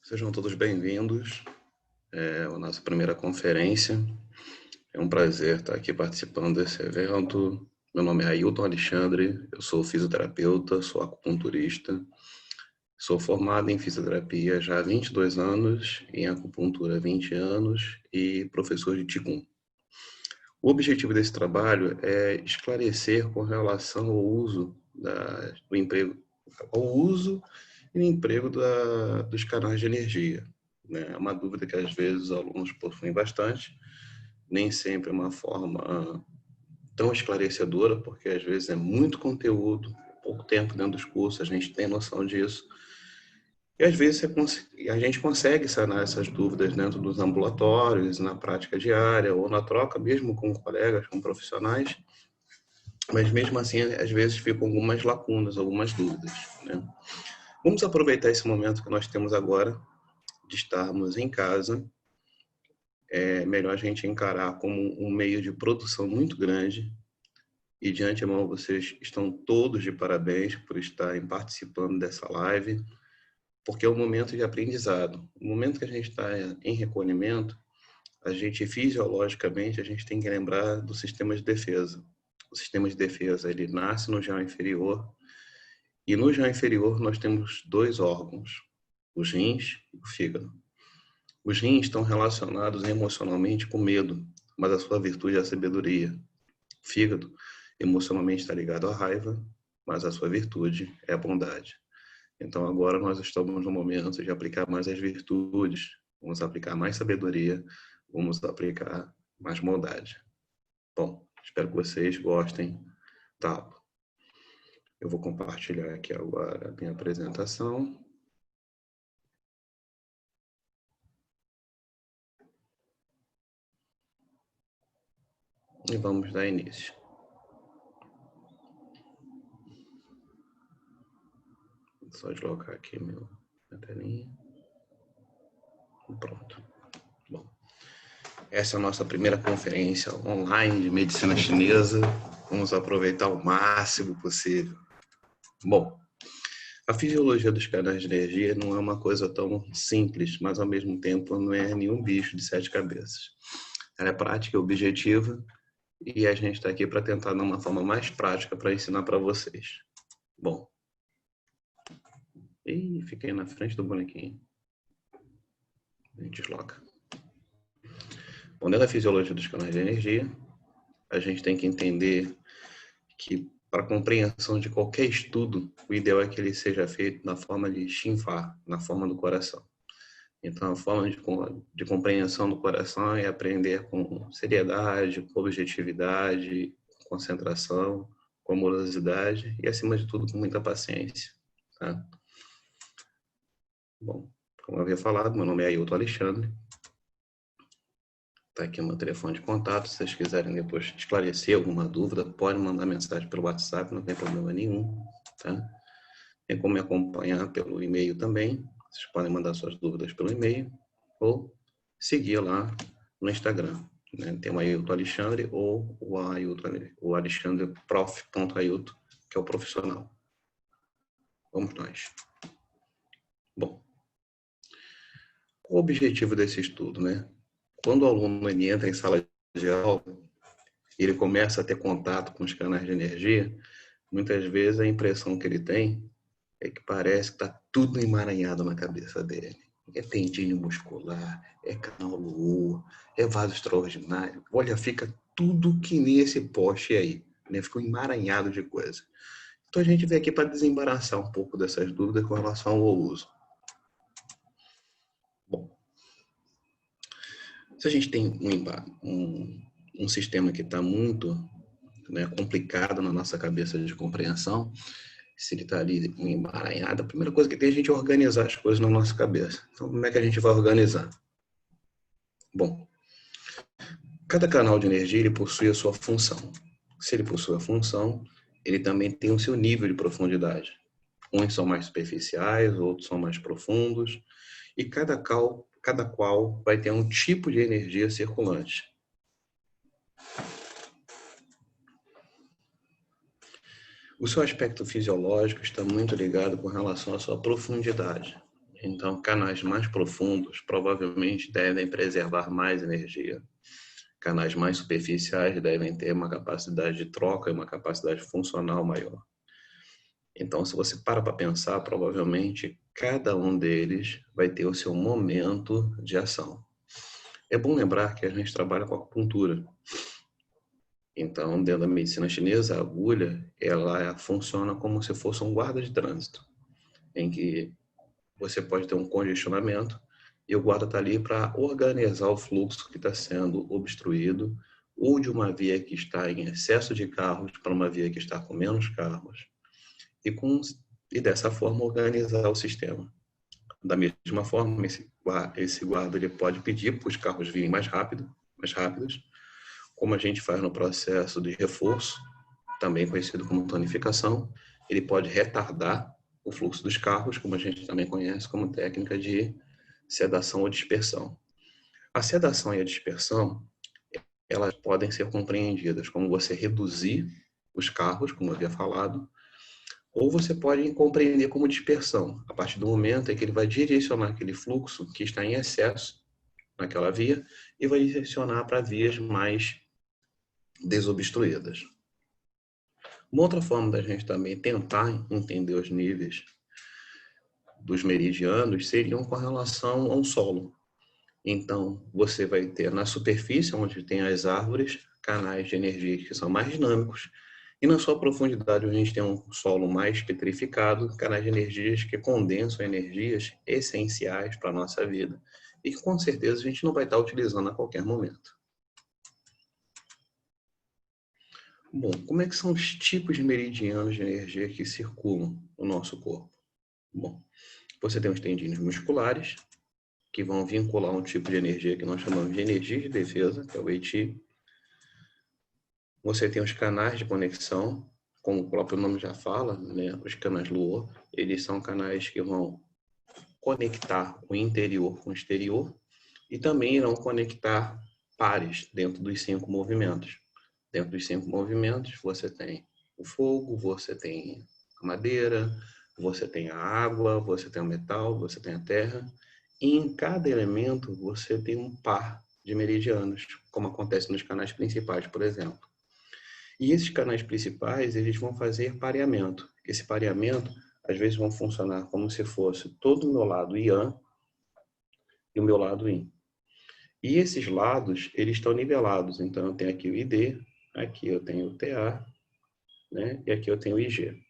Sejam todos bem-vindos à nossa primeira conferência. É um prazer estar aqui participando desse evento. Meu nome é Ailton Alexandre, eu sou fisioterapeuta, sou acupunturista, sou formado em fisioterapia já há 22 anos, em acupuntura há 20 anos e professor de Qigong. O objetivo desse trabalho é esclarecer com relação ao uso do emprego, ao uso e emprego dos canais de energia. É uma dúvida que às vezes os alunos possuem bastante, nem sempre é uma forma tão esclarecedora, porque às vezes é muito conteúdo, pouco tempo dentro dos cursos, a gente tem noção disso, e às vezes a gente consegue sanar essas dúvidas dentro dos ambulatórios, na prática diária, ou na troca mesmo com colegas, com profissionais, mas mesmo assim, às vezes ficam algumas lacunas, algumas dúvidas, né? Vamos aproveitar esse momento que nós temos agora, de estarmos em casa. É melhor a gente encarar como um meio de produção muito grande, e de antemão vocês estão todos de parabéns por estarem participando dessa live, porque é um momento de aprendizado. No momento que a gente está em recolhimento, a gente fisiologicamente, a gente tem que lembrar do sistema de defesa. O sistema de defesa, ele nasce no gel inferior, e no gel inferior nós temos dois órgãos, os rins e o fígado. Os rins estão relacionados emocionalmente com medo, mas a sua virtude é a sabedoria. O fígado, emocionalmente, está ligado à raiva, mas a sua virtude é a bondade. Então, agora nós estamos no momento de aplicar mais as virtudes, vamos aplicar mais sabedoria, vamos aplicar mais bondade. Bom, espero que vocês gostem da aula. Eu vou compartilhar aqui agora a minha apresentação. E vamos dar início. Vou só deslocar aqui minha telinha. Pronto. Bom, essa é a nossa primeira conferência online de medicina chinesa. Vamos aproveitar o máximo possível. Bom, a fisiologia dos canais de energia não é uma coisa tão simples, mas ao mesmo tempo não é nenhum bicho de 7 cabeças. Ela é prática e objetiva, e a gente está aqui para tentar dar uma forma mais prática para ensinar para vocês. Bom, e fiquei na frente do bonequinho. A gente desloca. Bom, dentro da fisiologia dos canais de energia, a gente tem que entender que para a compreensão de qualquer estudo, o ideal é que ele seja feito na forma de Xinfa, na forma do coração. Então, a forma de compreensão do coração é aprender com seriedade, com objetividade, com concentração, com amorosidade e, acima de tudo, com muita paciência. Tá? Bom, como eu havia falado, meu nome é Ailton Alexandre. Está aqui o meu telefone de contato. Se vocês quiserem depois esclarecer alguma dúvida, podem mandar mensagem pelo WhatsApp, não tem problema nenhum. Tá? Tem como me acompanhar pelo e-mail também. Vocês podem mandar suas dúvidas pelo e-mail ou seguir lá no Instagram. Né? Tem o Ailton Alexandre ou o Alexandre prof.ailton, que é o profissional. Vamos nós. Bom, qual o objetivo desse estudo, né? Quando o aluno ele entra em sala de aula, ele começa a ter contato com os canais de energia, muitas vezes a impressão que ele tem é que parece que está tudo emaranhado na cabeça dele. É tendíneo muscular, é canal Lua, é vaso extraordinário. Olha, fica tudo que nem esse poste aí, né? Ficou emaranhado de coisa. Então a gente veio aqui para desembaraçar um pouco dessas dúvidas com relação ao uso. Bom, se a gente tem um sistema que está muito, né, complicado na nossa cabeça de compreensão, se ele está ali emaranhado, a primeira coisa que tem é a gente organizar as coisas na nossa cabeça. Então, como é que a gente vai organizar? Bom, cada canal de energia ele possui a sua função. Se ele possui a função, ele também tem o seu nível de profundidade. Uns são mais superficiais, outros são mais profundos, e cada qual vai ter um tipo de energia circulante. O seu aspecto fisiológico está muito ligado com relação à sua profundidade. Então, canais mais profundos provavelmente devem preservar mais energia. Canais mais superficiais devem ter uma capacidade de troca e uma capacidade funcional maior. Então, se você para pensar, provavelmente cada um deles vai ter o seu momento de ação. É bom lembrar que a gente trabalha com acupuntura. Então, dentro da medicina chinesa, a agulha, ela funciona como se fosse um guarda de trânsito, em que você pode ter um congestionamento e o guarda está ali para organizar o fluxo que está sendo obstruído, ou de uma via que está em excesso de carros para uma via que está com menos carros, e dessa forma organizar o sistema. Da mesma forma, esse guarda ele pode pedir para os carros virem mais rápidos, como a gente faz no processo de reforço, também conhecido como tonificação. Ele pode retardar o fluxo dos carros, como a gente também conhece como técnica de sedação ou dispersão. A sedação e a dispersão, elas podem ser compreendidas como você reduzir os carros, como eu havia falado, ou você pode compreender como dispersão, a partir do momento em que ele vai direcionar aquele fluxo que está em excesso naquela via e vai direcionar para vias mais desobstruídas. Uma outra forma da gente também tentar entender os níveis dos meridianos seriam com relação ao solo. Então, você vai ter na superfície, onde tem as árvores, canais de energia que são mais dinâmicos, e na sua profundidade, onde a gente tem um solo mais petrificado, canais de energias que condensam energias essenciais para a nossa vida, e que com certeza a gente não vai estar utilizando a qualquer momento. Bom, como é que são os tipos de meridianos de energia que circulam no nosso corpo? Bom, você tem os tendões musculares, que vão vincular um tipo de energia que nós chamamos de energia de defesa, que é o Qi. Você tem os canais de conexão, como o próprio nome já fala, né? Os canais Luo, eles são canais que vão conectar o interior com o exterior e também irão conectar pares dentro dos 5 movimentos. Dentro dos 5 movimentos, você tem o fogo, você tem a madeira, você tem a água, você tem o metal, você tem a terra. E em cada elemento, você tem um par de meridianos, como acontece nos canais principais, por exemplo. E esses canais principais, eles vão fazer pareamento. Esse pareamento, às vezes, vão funcionar como se fosse todo o meu lado Yang e o meu lado Yin. E esses lados, eles estão nivelados. Então, eu tenho aqui o ID, aqui eu tenho o TA, né? E aqui eu tenho o IG.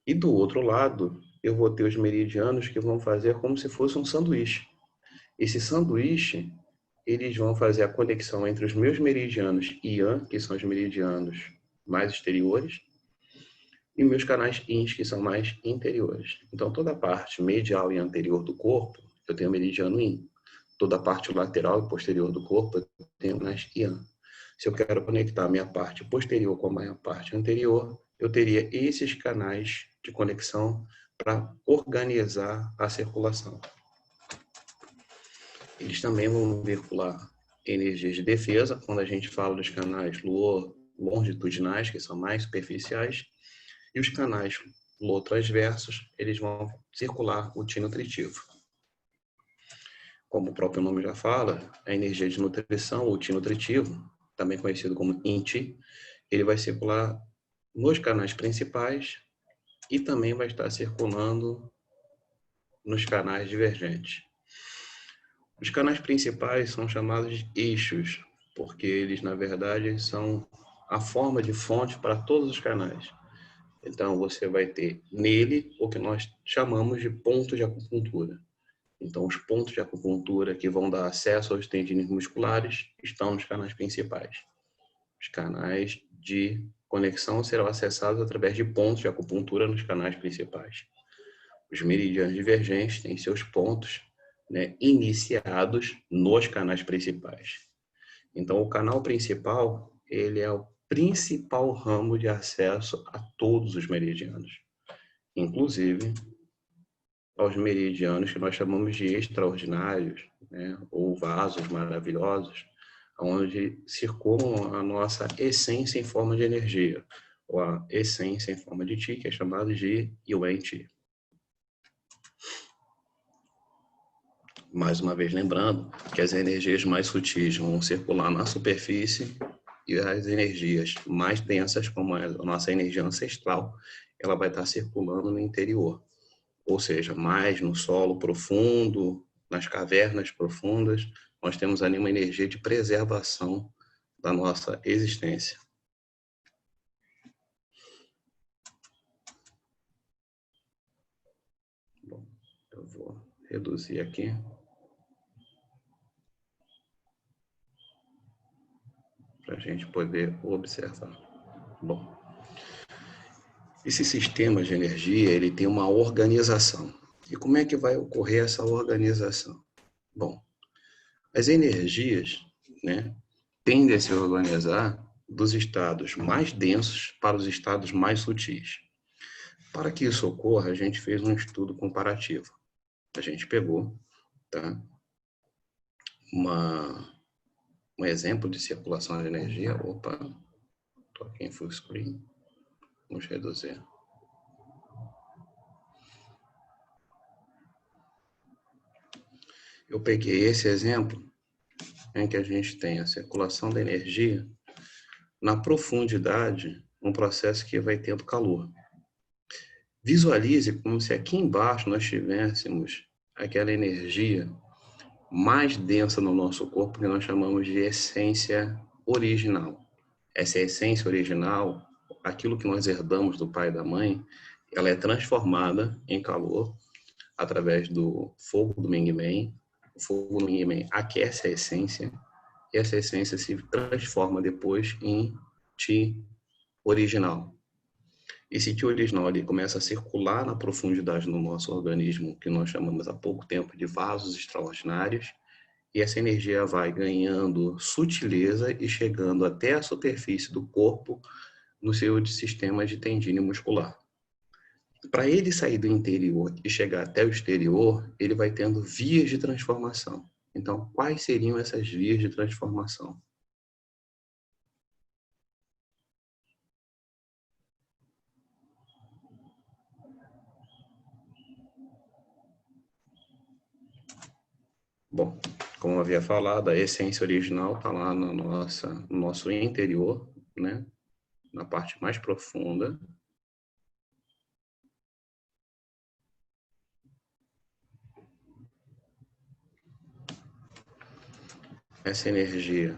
E do outro lado, eu vou ter os meridianos que vão fazer como se fosse um sanduíche. Esse sanduíche, eles vão fazer a conexão entre os meus meridianos Yang, que são os meridianos mais exteriores, e meus canais Yin, que são mais interiores. Então, toda a parte medial e anterior do corpo, eu tenho meridiano Yin. Toda a parte lateral e posterior do corpo, eu tenho mais Yang. Se eu quero conectar a minha parte posterior com a minha parte anterior, eu teria esses canais de conexão para organizar a circulação. Eles também vão vincular energias de defesa, quando a gente fala dos canais longitudinais, que são mais superficiais, e os canais transversos, eles vão circular o Qi nutritivo. Como o próprio nome já fala, a energia de nutrição, o Qi nutritivo, também conhecido como Yin Qi, ele vai circular nos canais principais e também vai estar circulando nos canais divergentes. Os canais principais são chamados de eixos, porque eles, na verdade, são a forma de fonte para todos os canais. Então, você vai ter nele o que nós chamamos de pontos de acupuntura. Então, os pontos de acupuntura que vão dar acesso aos tendões musculares estão nos canais principais. Os canais de conexão serão acessados através de pontos de acupuntura nos canais principais. Os meridianos divergentes têm seus pontos, né, iniciados nos canais principais. Então, o canal principal, ele é o principal ramo de acesso a todos os meridianos, inclusive aos meridianos que nós chamamos de extraordinários, né, ou vasos maravilhosos, onde circulam a nossa essência em forma de energia, ou a essência em forma de Qi, que é chamado de Yuan Qi. Mais uma vez lembrando que as energias mais sutis vão circular na superfície e as energias mais densas, como a nossa energia ancestral, ela vai estar circulando no interior, ou seja, mais no solo profundo, nas cavernas profundas, nós temos ali uma energia de preservação da nossa existência. Bom, eu vou reduzir aqui. Para a gente poder observar. Bom, esse sistema de energia, ele tem uma organização. E como é que vai ocorrer essa organização? Bom, as energias, né, tendem a se organizar dos estados mais densos para os estados mais sutis. Para que isso ocorra, a gente fez um estudo comparativo. A gente pegou, tá, um exemplo de circulação de energia. Opa, estou aqui em full screen. Vamos reduzir. Eu peguei esse exemplo em que a gente tem a circulação da energia na profundidade, um processo que vai tendo calor. Visualize como se aqui embaixo nós tivéssemos aquela energia mais densa no nosso corpo, que nós chamamos de essência original. Essa essência original, aquilo que nós herdamos do pai e da mãe, ela é transformada em calor através do fogo do Ming-Men. O fogo do Ming-Men aquece a essência, e essa essência se transforma depois em Ti original. Esse Ti original ele começa a circular na profundidade do nosso organismo, que nós chamamos há pouco tempo de vasos extraordinários, e essa energia vai ganhando sutileza e chegando até a superfície do corpo no seu sistema de tendine muscular. Para ele sair do interior e chegar até o exterior, ele vai tendo vias de transformação. Então, quais seriam essas vias de transformação? Bom, como eu havia falado, a essência original está lá no nosso interior, né? Na parte mais profunda. Essa energia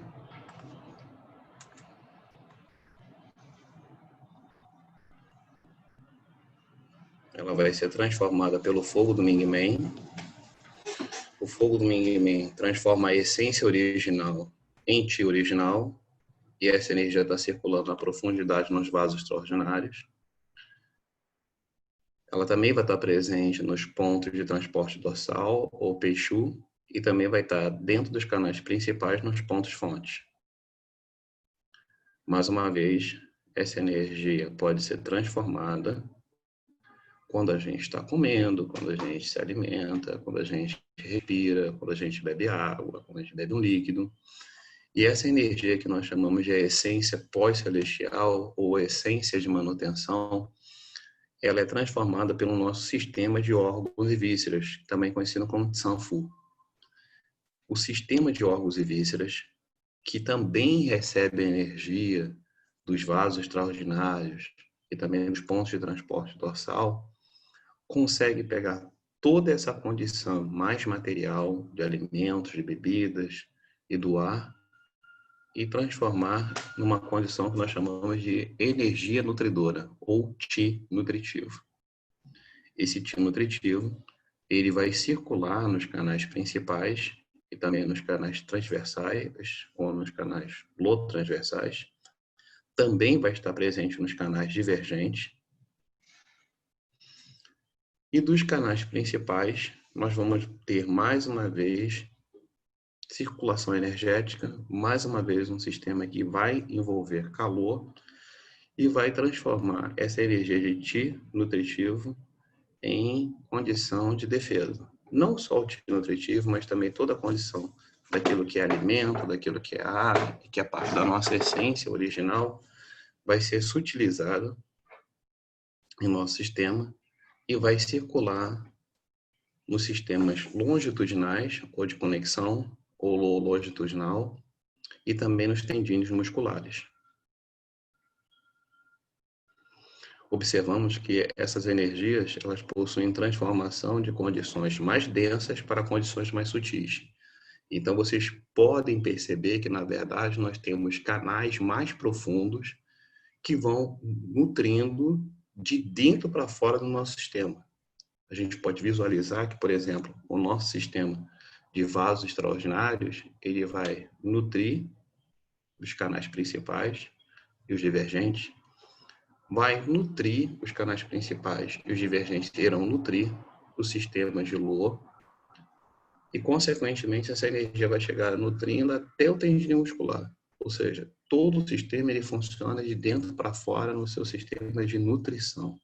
ela vai ser transformada pelo fogo do Ming-Men. O fogo do Ming-Men transforma a essência original em Ti original, e essa energia está circulando na profundidade nos vasos extraordinários. Ela também vai estar presente nos pontos de transporte dorsal, ou Peixu, e também vai estar dentro dos canais principais nos pontos fontes. Mais uma vez, essa energia pode ser transformada quando a gente está comendo, quando a gente se alimenta, quando a gente respira, quando a gente bebe água, quando a gente bebe um líquido. E essa energia que nós chamamos de essência pós-celestial ou essência de manutenção, ela é transformada pelo nosso sistema de órgãos e vísceras, também conhecido como Tsanfu. O sistema de órgãos e vísceras, que também recebe energia dos vasos extraordinários e também dos pontos de transporte dorsal, consegue pegar toda essa condição mais material de alimentos, de bebidas e do ar e transformar numa condição que nós chamamos de energia nutridora ou Ti nutritivo. Esse Ti nutritivo, ele vai circular nos canais principais e também nos canais transversais ou nos canais lototransversais. Também vai estar presente nos canais divergentes. E dos canais principais, nós vamos ter mais uma vez circulação energética, mais uma vez um sistema que vai envolver calor e vai transformar essa energia de Ti nutritivo em condição de defesa. Não só o Ti nutritivo, mas também toda a condição daquilo que é alimento, daquilo que é ar, que é parte da nossa essência original, vai ser sutilizado em nosso sistema e vai circular nos sistemas longitudinais ou de conexão ou longitudinal e também nos tendíneos musculares. Observamos que essas energias elas possuem transformação de condições mais densas para condições mais sutis. Então, vocês podem perceber que, na verdade, nós temos canais mais profundos que vão nutrindo de dentro para fora do nosso sistema. A gente pode visualizar que, por exemplo, o nosso sistema de vasos extraordinários, ele vai nutrir os canais principais e os divergentes, vai nutrir os canais principais e os divergentes irão nutrir os sistemas de Lua e, consequentemente, essa energia vai chegar nutrindo até o tendão muscular. Ou seja, todo o sistema ele funciona de dentro para fora no seu sistema de nutrição.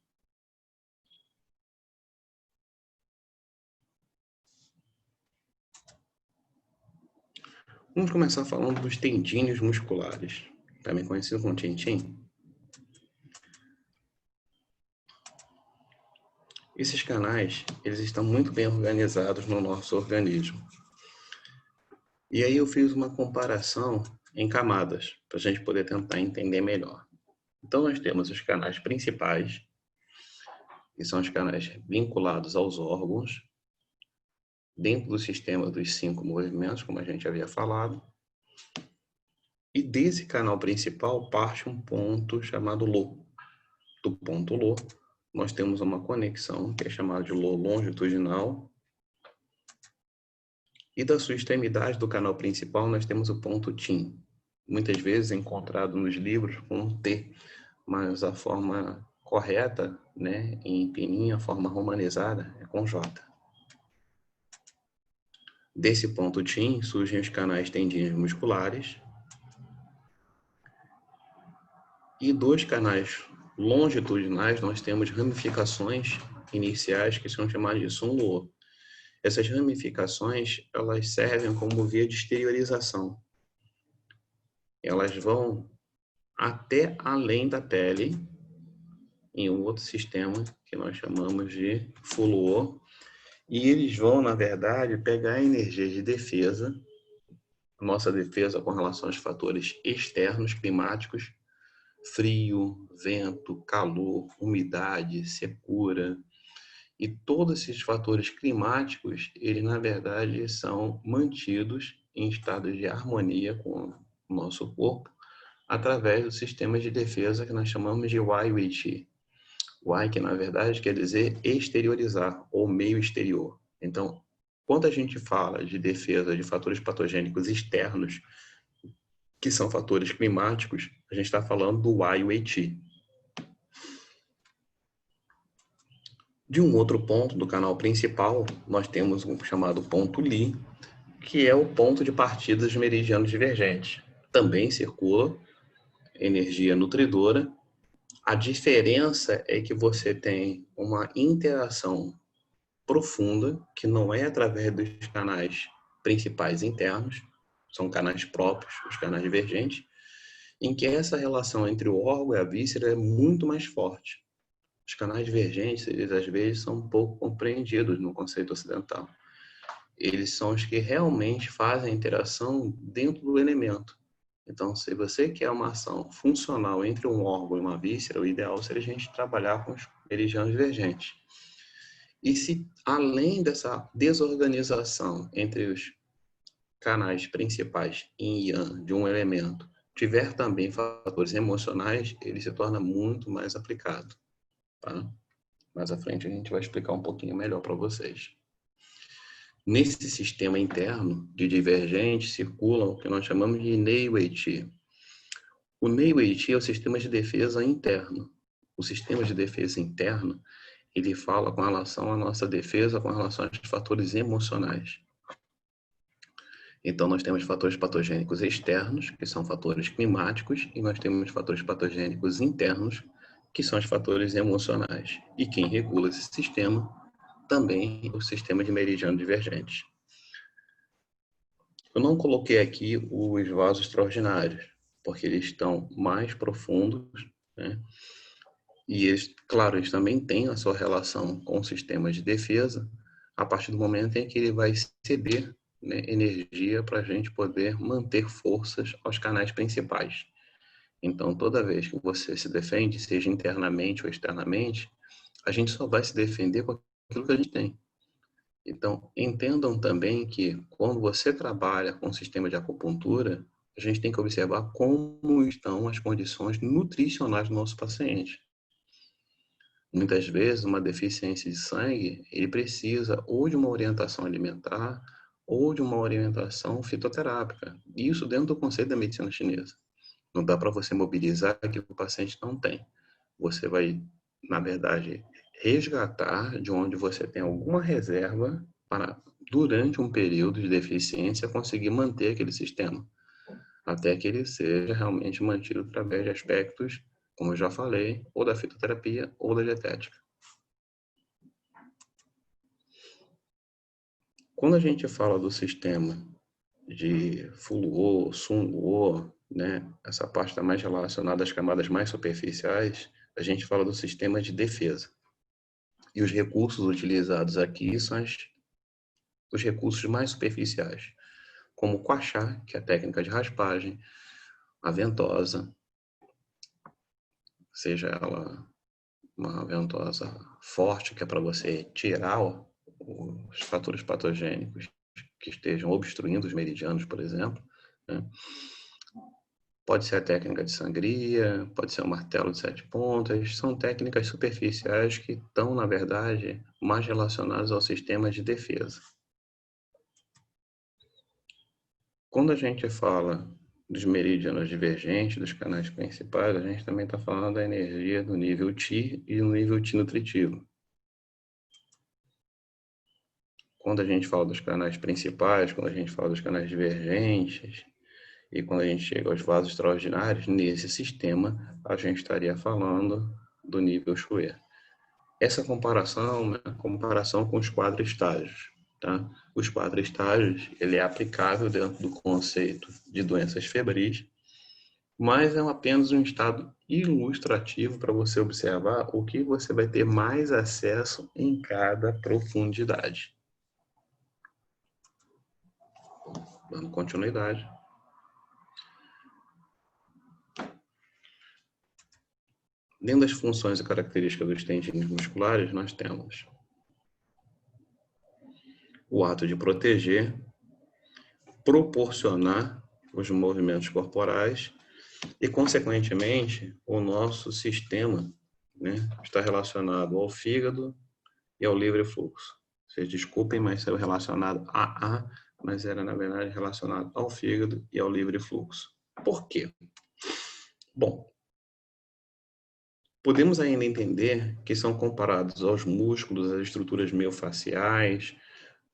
Vamos começar falando dos tendíneos musculares, também conhecido como tintim. Esses canais, eles estão muito bem organizados no nosso organismo. E aí eu fiz uma comparação em camadas, para a gente poder tentar entender melhor. Então nós temos os canais principais, que são os canais vinculados aos órgãos, dentro do sistema dos 5 movimentos, como a gente havia falado. E desse canal principal parte um ponto chamado LO. Do ponto LO, nós temos uma conexão que é chamada de LO longitudinal. E da sua extremidade do canal principal nós temos o ponto TIM. Muitas vezes encontrado nos livros com um T, mas a forma correta, né, em pininha, a forma romanizada, é com J. Desse ponto TIM surgem os canais tendíneos musculares e dos canais longitudinais nós temos ramificações iniciais que são chamadas de Sun-Luo. Essas ramificações elas servem como via de exteriorização. Elas vão até além da pele, em um outro sistema que nós chamamos de Fu-Luo, e eles vão, na verdade, pegar a energia de defesa, nossa defesa com relação aos fatores externos climáticos, frio, vento, calor, umidade, secura, e todos esses fatores climáticos, eles, na verdade, são mantidos em estado de harmonia com o nosso corpo, através do sistema de defesa que nós chamamos de Wei-Wei-Qi. Wei, que na verdade quer dizer exteriorizar, ou meio exterior. Então, quando a gente fala de defesa de fatores patogênicos externos, que são fatores climáticos, a gente está falando do Wei-Wei-Qi. De um outro ponto do canal principal, nós temos um chamado ponto Li, que é o ponto de partida dos meridianos divergentes. Também circula energia nutridora. A diferença é que você tem uma interação profunda, que não é através dos canais principais internos, são canais próprios, os canais divergentes, em que essa relação entre o órgão e a víscera é muito mais forte. Os canais divergentes, eles às vezes são um pouco compreendidos no conceito ocidental. Eles são os que realmente fazem a interação dentro do elemento. Então, se você quer uma ação funcional entre um órgão e uma víscera, o ideal seria a gente trabalhar com os meridianos divergentes. E se, além dessa desorganização entre os canais principais yin e yang de um elemento, tiver também fatores emocionais, ele se torna muito mais aplicado. Tá? Mais à frente a gente vai explicar um pouquinho melhor para vocês. Nesse sistema interno de divergentes circulam o que nós chamamos de Nei-Wei-Qi. O Nei-Wei-Qi é o sistema de defesa interno. O sistema de defesa interno, ele fala com relação à nossa defesa, com relação aos fatores emocionais. Então, nós temos fatores patogênicos externos, que são fatores climáticos, e nós temos fatores patogênicos internos, que são os fatores emocionais. E quem regula esse sistema também é o sistema de meridiano divergente. Eu não coloquei aqui os vasos extraordinários, porque eles estão mais profundos, né? E eles, claro, eles também têm a sua relação com o sistema de defesa, a partir do momento em que ele vai ceder, né, energia para a gente poder manter forças aos canais principais. Então, toda vez que você se defende, seja internamente ou externamente, a gente só vai se defender com aquilo que a gente tem. Então, entendam também que quando você trabalha com o sistema de acupuntura, a gente tem que observar como estão as condições nutricionais do nosso paciente. Muitas vezes, uma deficiência de sangue, ele precisa ou de uma orientação alimentar ou de uma orientação fitoterápica. Isso dentro do conceito da medicina chinesa. Não dá para você mobilizar aquilo que o paciente não tem. Você vai, na verdade, resgatar de onde você tem alguma reserva para, durante um período de deficiência, conseguir manter aquele sistema, até que ele seja realmente mantido através de aspectos, como eu já falei, ou da fitoterapia ou da dietética. Quando a gente fala do sistema de Fuluo, Sunluo, né, essa parte está mais relacionada às camadas mais superficiais, a gente fala do sistema de defesa. E os recursos utilizados aqui são os recursos mais superficiais, como o Quachá, que é a técnica de raspagem, a ventosa, seja ela uma ventosa forte, que é para você tirar os fatores patogênicos que estejam obstruindo os meridianos, por exemplo, né? Pode ser a técnica de sangria, pode ser o martelo de 7 pontas, são técnicas superficiais que estão, na verdade, mais relacionadas ao sistema de defesa. Quando a gente fala dos meridianos divergentes, dos canais principais, a gente também está falando da energia do nível Qi e do nível Qi nutritivo. Quando a gente fala dos canais principais, quando a gente fala dos canais divergentes, e quando a gente chega aos vasos extraordinários, nesse sistema, a gente estaria falando do nível Xue. Essa comparação é a comparação com os 4 estágios. Tá? Os 4 estágios, ele é aplicável dentro do conceito de doenças febris, mas é apenas um estado ilustrativo para você observar o que você vai ter mais acesso em cada profundidade. Dando continuidade. Dentro das funções e características dos tendões musculares, nós temos o ato de proteger, proporcionar os movimentos corporais e, consequentemente, o nosso sistema, né, está relacionado ao fígado e ao livre fluxo. Vocês desculpem, mas saiu relacionado mas era, na verdade, relacionado ao fígado e ao livre fluxo. Por quê? Bom, podemos ainda entender que são comparados aos músculos, às estruturas miofaciais,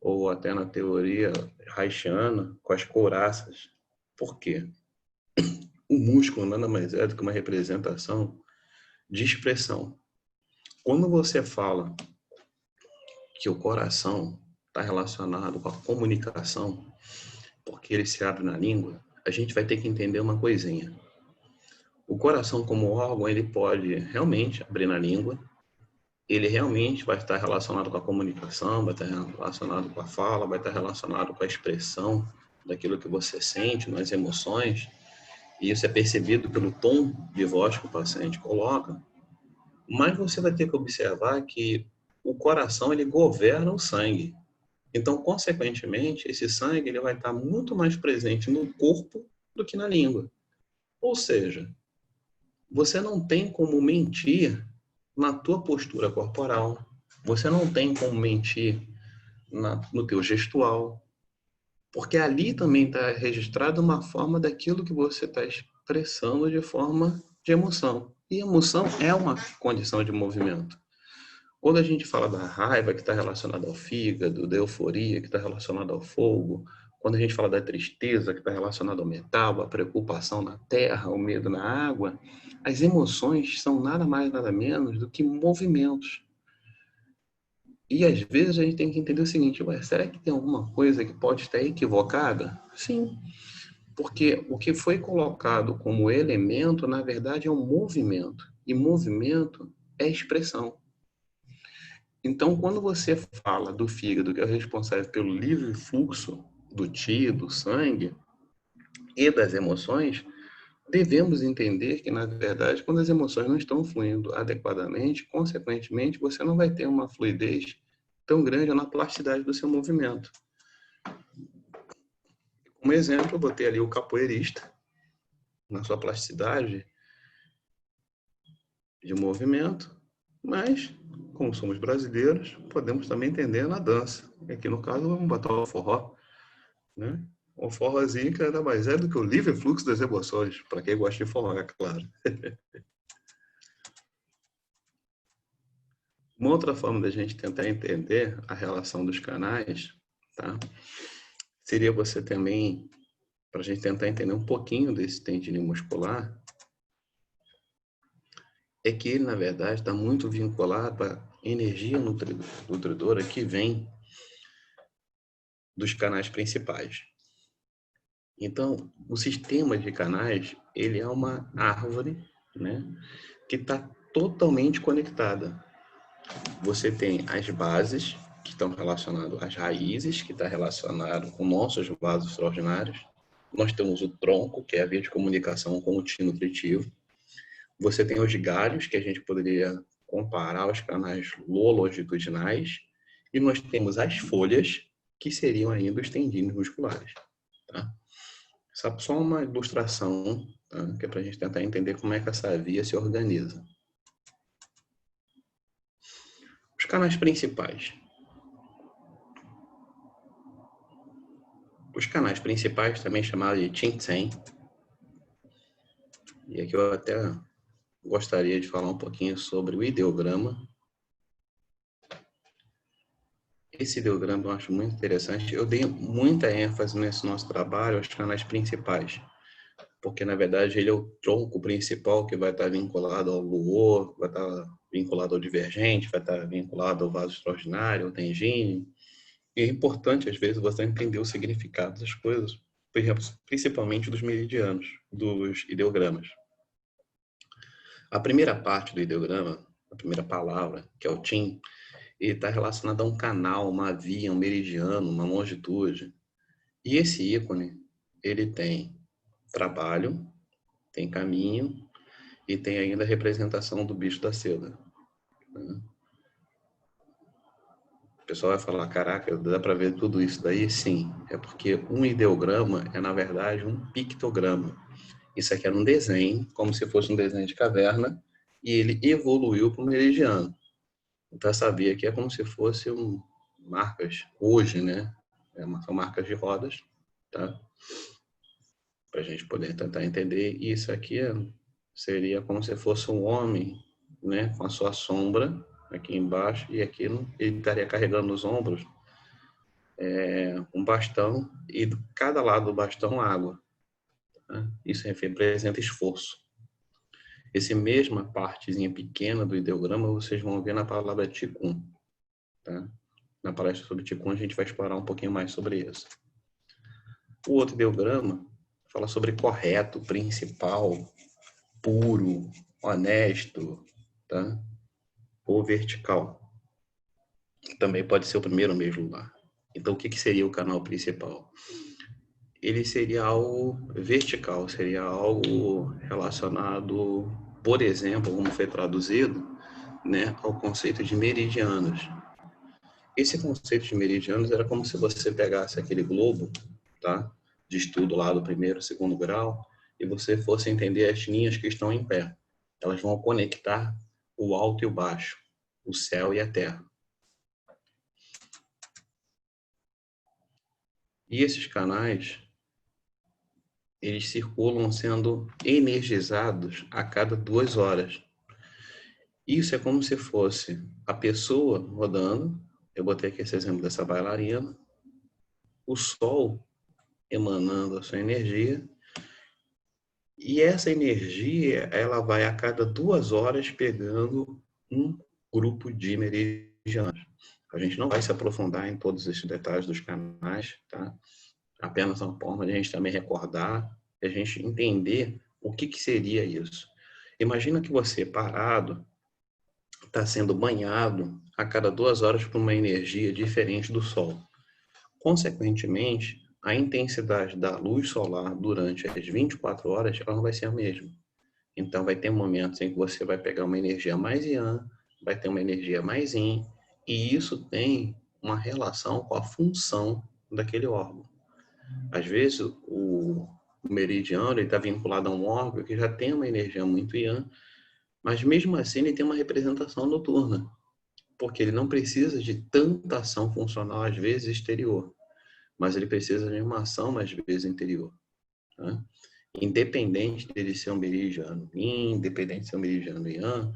ou até na teoria haitiana, com as couraças. Por quê? O músculo nada mais é do que uma representação de expressão. Quando você fala que o coração está relacionado com a comunicação, porque ele se abre na língua, a gente vai ter que entender uma coisinha. O coração como órgão, ele pode realmente abrir na língua, ele realmente vai estar relacionado com a comunicação, vai estar relacionado com a fala, vai estar relacionado com a expressão daquilo que você sente, nas emoções, e isso é percebido pelo tom de voz que o paciente coloca, mas você vai ter que observar que o coração, ele governa o sangue. Então, consequentemente, esse sangue ele vai estar muito mais presente no corpo do que na língua. Ou seja, você não tem como mentir na tua postura corporal, você não tem como mentir no teu gestual, porque ali também está registrada uma forma daquilo que você está expressando de forma de emoção. E emoção é uma condição de movimento. Quando a gente fala da raiva, que está relacionada ao fígado, da euforia, que está relacionada ao fogo, quando a gente fala da tristeza, que está relacionada ao metal, a preocupação na terra, o medo na água, as emoções são nada mais, nada menos do que movimentos. E às vezes a gente tem que entender o seguinte, será que tem alguma coisa que pode estar equivocada? Sim, porque o que foi colocado como elemento, na verdade, é um movimento. E movimento é expressão. Então, quando você fala do fígado, que é o responsável pelo livre fluxo do chi, do sangue e das emoções, devemos entender que, na verdade, quando as emoções não estão fluindo adequadamente, consequentemente, você não vai ter uma fluidez tão grande na plasticidade do seu movimento. Como exemplo, eu botei ali o capoeirista, na sua plasticidade de movimento, mas, como somos brasileiros, podemos também entender na dança. Aqui, no caso, vamos botar o forró, né? O forrozinho que nada mais é do que o livre fluxo das emoções, para quem gosta de forró, é claro. Uma outra forma da gente tentar entender a relação dos canais, tá? Seria você também, para a gente tentar entender um pouquinho desse tendinho muscular, é que ele, na verdade, está muito vinculado à energia nutridora que vem dos canais principais. Então, o sistema de canais, ele é uma árvore, né, que está totalmente conectada. Você tem as bases, que estão relacionadas às raízes, que está relacionado com nossos vasos extraordinários. Nós temos o tronco, que é a via de comunicação com o ti nutritivo. Você tem os galhos, que a gente poderia comparar aos canais longitudinais. E nós temos as folhas, que seriam ainda os tendíneos musculares. Tá? Essa é só uma ilustração, tá? Que é para a gente tentar entender como é que essa via se organiza. Os canais principais. Os canais principais, também chamados de Qingtsen, e aqui eu até gostaria de falar um pouquinho sobre o ideograma. Esse ideograma eu acho muito interessante. Eu dei muita ênfase nesse nosso trabalho aos canais principais, porque na verdade ele é o tronco principal que vai estar vinculado ao luor, vai estar vinculado ao divergente, vai estar vinculado ao vaso extraordinário, ao tendíneo. E é importante, às vezes, você entender o significado das coisas, por exemplo, principalmente dos meridianos, dos ideogramas. A primeira parte do ideograma, a primeira palavra, que é o Qin, ele está relacionado a um canal, uma via, um meridiano, uma longitude. E esse ícone, ele tem trabalho, tem caminho e tem ainda a representação do bicho da seda. O pessoal vai falar, caraca, dá para ver tudo isso daí? Sim, é porque um ideograma é, na verdade, um pictograma. Isso aqui era um desenho, como se fosse um desenho de caverna, e ele evoluiu para o meridiano. Então, essa via aqui é como se fosse marcas, hoje, né? São marcas de rodas, tá? Para a gente poder tentar entender. E isso aqui seria como se fosse um homem, né? Com a sua sombra aqui embaixo, e aqui ele estaria carregando nos ombros um bastão, e de cada lado do bastão, água. Tá? Isso representa esforço. Essa mesma partezinha pequena do ideograma vocês vão ver na palavra Qigong. Tá? Na palestra sobre Qigong a gente vai explorar um pouquinho mais sobre isso. O outro ideograma fala sobre correto, principal, puro, honesto, tá? Ou vertical. Também pode ser o primeiro mesmo lá. Então, o que seria o canal principal? Ele seria algo vertical, seria algo relacionado, por exemplo, como foi traduzido, né, ao conceito de meridianos. Esse conceito de meridianos era como se você pegasse aquele globo, tá, de estudo lá do primeiro, segundo grau, e você fosse entender as linhas que estão em pé. Elas vão conectar o alto e o baixo, o céu e a terra. E esses canais, eles circulam sendo energizados a cada 2 horas. Isso é como se fosse a pessoa rodando, eu botei aqui esse exemplo dessa bailarina, o sol emanando a sua energia, e essa energia, ela vai a cada 2 horas pegando um grupo de meridianos. A gente não vai se aprofundar em todos esses detalhes dos canais, tá? Apenas uma forma de a gente também recordar, de a gente entender o que seria isso. Imagina que você, parado está sendo banhado a cada 2 horas por uma energia diferente do Sol. Consequentemente, a intensidade da luz solar durante as 24 horas ela não vai ser a mesma. Então, vai ter momentos em que você vai pegar uma energia mais Yang, vai ter uma energia mais Yin, e isso tem uma relação com a função daquele órgão. Às vezes, o meridiano está vinculado a um órgão que já tem uma energia muito Yang, mas mesmo assim ele tem uma representação noturna, porque ele não precisa de tanta ação funcional, às vezes, exterior, mas ele precisa de uma ação, às vezes, interior. Tá? Independente dele ser um meridiano Yin, independente de ser um meridiano Yang,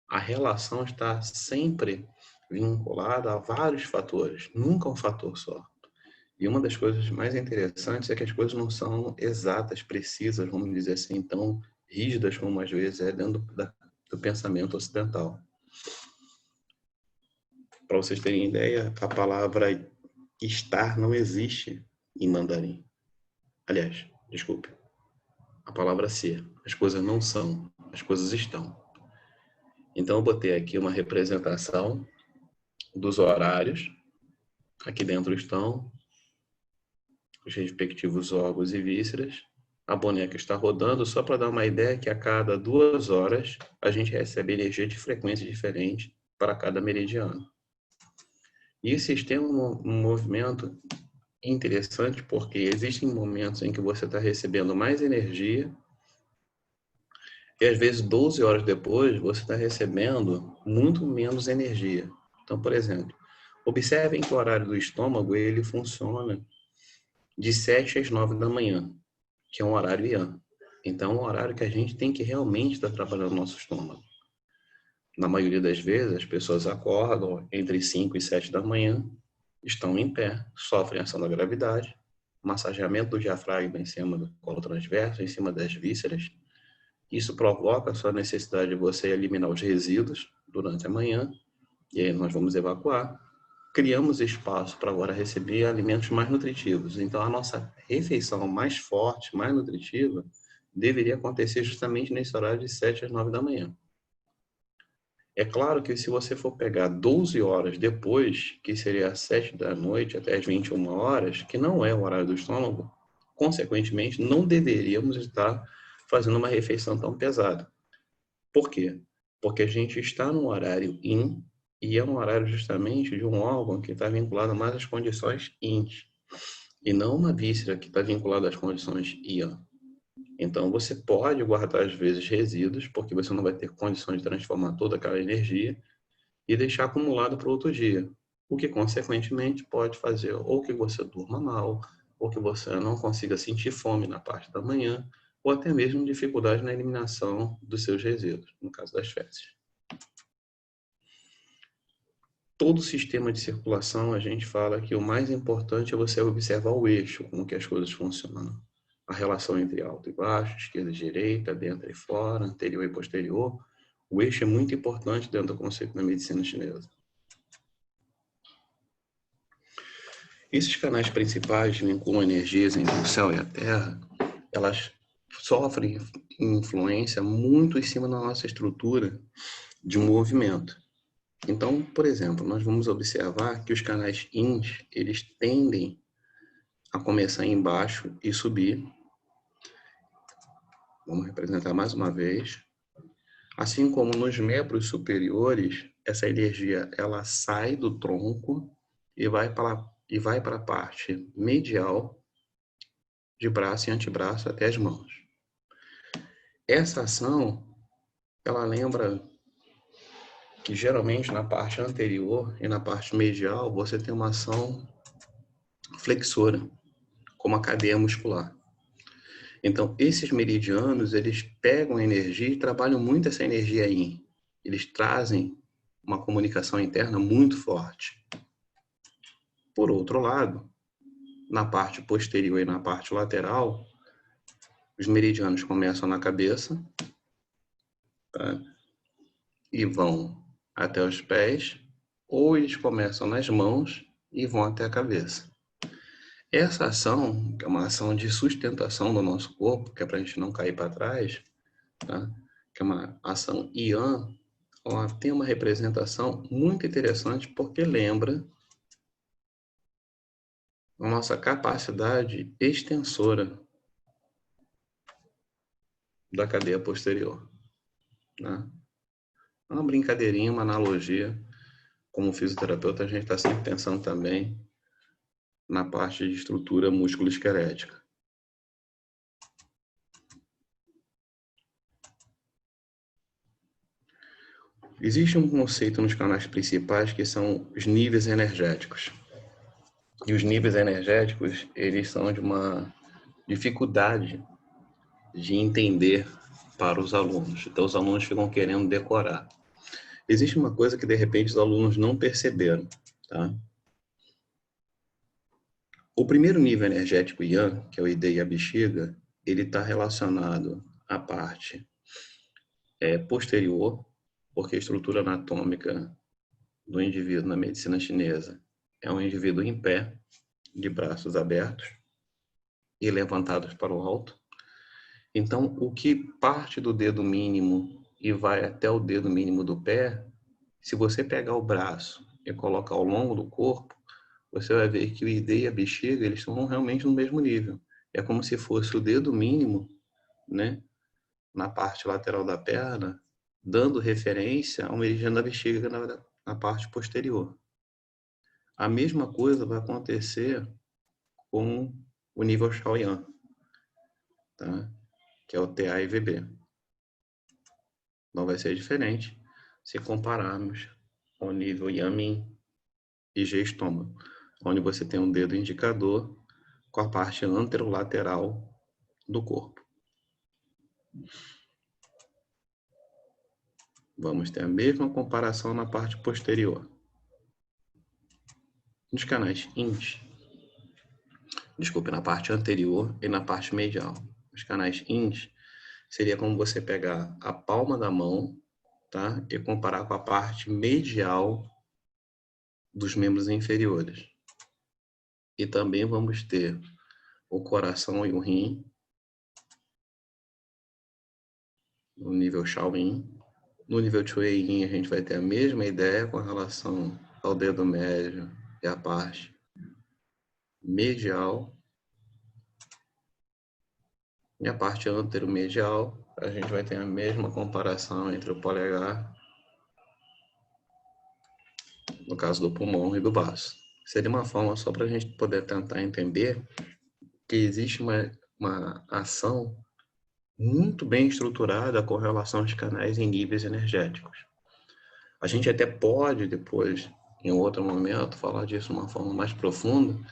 a relação está sempre vinculada a vários fatores, nunca um fator só. E uma das coisas mais interessantes é que as coisas não são exatas, precisas, vamos dizer assim, tão rígidas como às vezes é dentro do pensamento ocidental. Para vocês terem ideia, a palavra estar não existe em mandarim. Aliás, desculpe, a palavra ser. As coisas não são, as coisas estão. Então eu botei aqui uma representação dos horários. Aqui dentro estão os respectivos órgãos e vísceras. A boneca está rodando só para dar uma ideia que a cada 2 horas a gente recebe energia de frequência diferente para cada meridiano. E esse sistema é um movimento interessante porque existem momentos em que você está recebendo mais energia e às vezes 12 horas depois você está recebendo muito menos energia. Então, por exemplo, observem que o horário do estômago ele funciona de 7 às 9 da manhã, que é um horário Yang. Então, é um horário que a gente tem que realmente estar trabalhando o nosso estômago. Na maioria das vezes, as pessoas acordam entre 5 e 7 da manhã, estão em pé, sofrem ação da gravidade, massageamento do diafragma em cima do colo transverso, em cima das vísceras. Isso provoca a sua necessidade de você eliminar os resíduos durante a manhã, e aí nós vamos evacuar. Criamos espaço para agora receber alimentos mais nutritivos. Então, a nossa refeição mais forte, mais nutritiva, deveria acontecer justamente nesse horário de 7 às 9 da manhã. É claro que se você for pegar 12 horas depois, que seria às 7 da noite até às 21 horas, que não é o horário do estômago, consequentemente, não deveríamos estar fazendo uma refeição tão pesada. Por quê? Porque a gente está num horário Yin, e é um horário justamente de um órgão que está vinculado mais às condições Yin, e não uma víscera que está vinculada às condições Yang. Então, você pode guardar, às vezes, resíduos, porque você não vai ter condições de transformar toda aquela energia e deixar acumulado para outro dia, o que, consequentemente, pode fazer ou que você durma mal, ou que você não consiga sentir fome na parte da manhã, ou até mesmo dificuldade na eliminação dos seus resíduos, no caso das fezes. Todo sistema de circulação, a gente fala que o mais importante é você observar o eixo, como que as coisas funcionam. A relação entre alto e baixo, esquerda e direita, dentro e fora, anterior e posterior. O eixo é muito importante dentro do conceito da medicina chinesa. Esses canais principais vinculam energias entre o céu e a terra, elas sofrem influência muito em cima da nossa estrutura de movimento. Então, por exemplo, nós vamos observar que os canais Yin, eles tendem a começar embaixo e subir. Vamos representar mais uma vez. Assim como nos membros superiores, essa energia ela sai do tronco e vai para a parte medial de braço e antebraço até as mãos. Essa ação, ela lembra que geralmente na parte anterior e na parte medial você tem uma ação flexora, como a cadeia muscular. Então, esses meridianos, eles pegam a energia e trabalham muito essa energia aí. Eles trazem uma comunicação interna muito forte. Por outro lado, na parte posterior e na parte lateral, os meridianos começam na cabeça, tá? E vão até os pés, ou eles começam nas mãos e vão até a cabeça. Essa ação, que é uma ação de sustentação do nosso corpo, que é para a gente não cair para trás, tá? Que é uma ação Yang, Ó, tem uma representação muito interessante porque lembra a nossa capacidade extensora da cadeia posterior, né? É uma brincadeirinha, uma analogia. Como fisioterapeuta, a gente está sempre pensando também na parte de estrutura músculo-esquelética. Existe um conceito nos canais principais que são os níveis energéticos. E os níveis energéticos, eles são de uma dificuldade de entender para os alunos. Então, os alunos ficam querendo decorar. Existe uma coisa que, de repente, os alunos não perceberam, tá? O primeiro nível energético Yang, que é o Ide e a bexiga, ele está relacionado à parte posterior, porque a estrutura anatômica do indivíduo na medicina chinesa é um indivíduo em pé, de braços abertos e levantados para o alto. Então, o que parte do dedo mínimo e vai até o dedo mínimo do pé, se você pegar o braço e colocar ao longo do corpo, você vai ver que o ide e a bexiga, eles estão realmente no mesmo nível. É como se fosse o dedo mínimo, né, na parte lateral da perna, dando referência ao meridiano da bexiga na parte posterior. A mesma coisa vai acontecer com o nível Shaoyan, tá? Que é o TA e VB. Não vai ser diferente se compararmos ao nível Yamin e G-estômago, onde você tem um dedo indicador com a parte anterolateral do corpo. Vamos ter a mesma comparação na parte posterior. Nos canais INS, desculpe, na parte anterior e na parte medial. Os canais INS seria como você pegar a palma da mão, tá? E comparar com a parte medial dos membros inferiores. E também vamos ter o coração e o rim no nível Shaolin. No nível Chueyin, a gente vai ter a mesma ideia com relação ao dedo médio e a parte medial. E a parte anteromedial, a gente vai ter a mesma comparação entre o polegar, no caso do pulmão e do baço. Seria uma forma só para a gente poder tentar entender que existe uma ação muito bem estruturada com relação aos canais em níveis energéticos. A gente até pode depois, em outro momento, falar disso de uma forma mais profunda,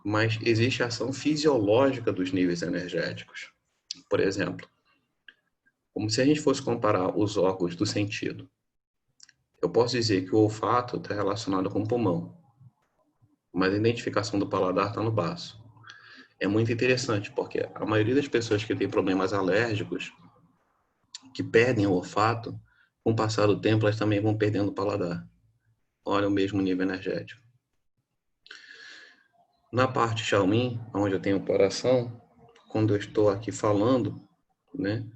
mas existe a ação fisiológica dos níveis energéticos. Por exemplo, como se a gente fosse comparar os órgãos do sentido. Eu posso dizer que o olfato está relacionado com o pulmão, mas a identificação do paladar está no baço. É muito interessante, porque a maioria das pessoas que tem problemas alérgicos, que perdem o olfato, com o passar do tempo, elas também vão perdendo o paladar. Olha o mesmo nível energético. Na parte Xiaomin, onde eu tenho o coração, quando eu estou aqui falando, né,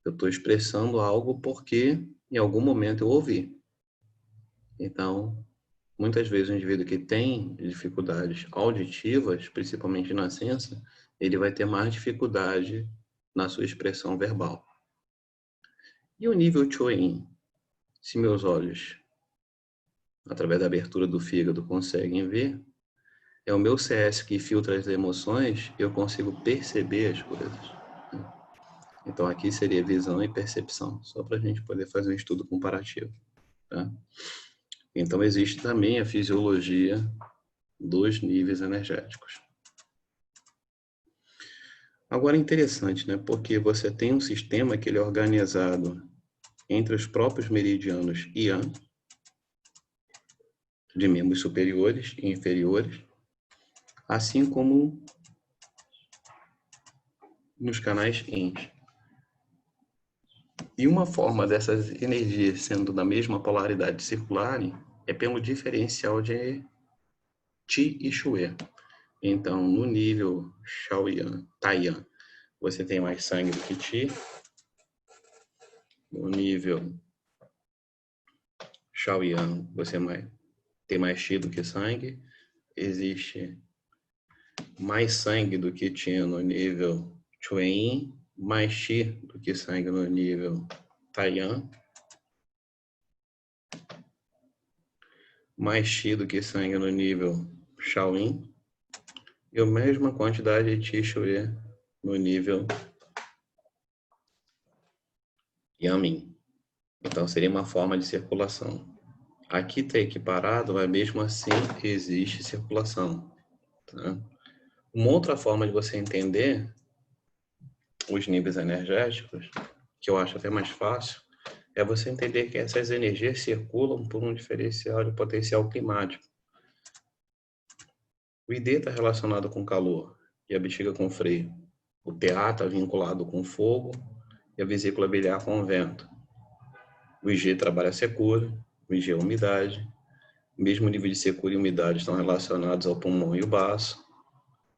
eu estou expressando algo porque em algum momento eu ouvi. Então, muitas vezes o indivíduo que tem dificuldades auditivas, principalmente na nascença, ele vai ter mais dificuldade na sua expressão verbal. E o nível Chueyin? Se meus olhos, através da abertura do fígado, conseguem ver, é o meu CS que filtra as emoções, eu consigo perceber as coisas. Então aqui seria visão e percepção, só para a gente poder fazer um estudo comparativo. Tá? Então existe também a fisiologia dos níveis energéticos. Agora é interessante, né? Porque você tem um sistema que ele é organizado entre os próprios meridianos Yang, de membros superiores e inferiores, assim como nos canais Yin. E uma forma dessas energias sendo da mesma polaridade circularem é pelo diferencial de Qi e Shui. Então, no nível Shaoyan, Taiyan, você tem mais sangue do que Qi. No nível Shaoyan, você tem mais Qi do que sangue. Existe mais sangue do que tinha no nível Chuan, mais Qi do que sangue no nível Taiyan, mais Qi do que sangue no nível Shaolin, e a mesma quantidade de Qi Shui no nível Yamin. Então seria uma forma de circulação. Aqui está equiparado, mas mesmo assim existe circulação. Tá? Uma outra forma de você entender os níveis energéticos, que eu acho até mais fácil, é você entender que essas energias circulam por um diferencial de potencial climático. O ID está relacionado com calor e a bexiga com frio. O TA está vinculado com fogo e a vesícula biliar com o vento. O IG trabalha a secura, o IG é a umidade. O mesmo nível de secura e umidade estão relacionados ao pulmão e o baço.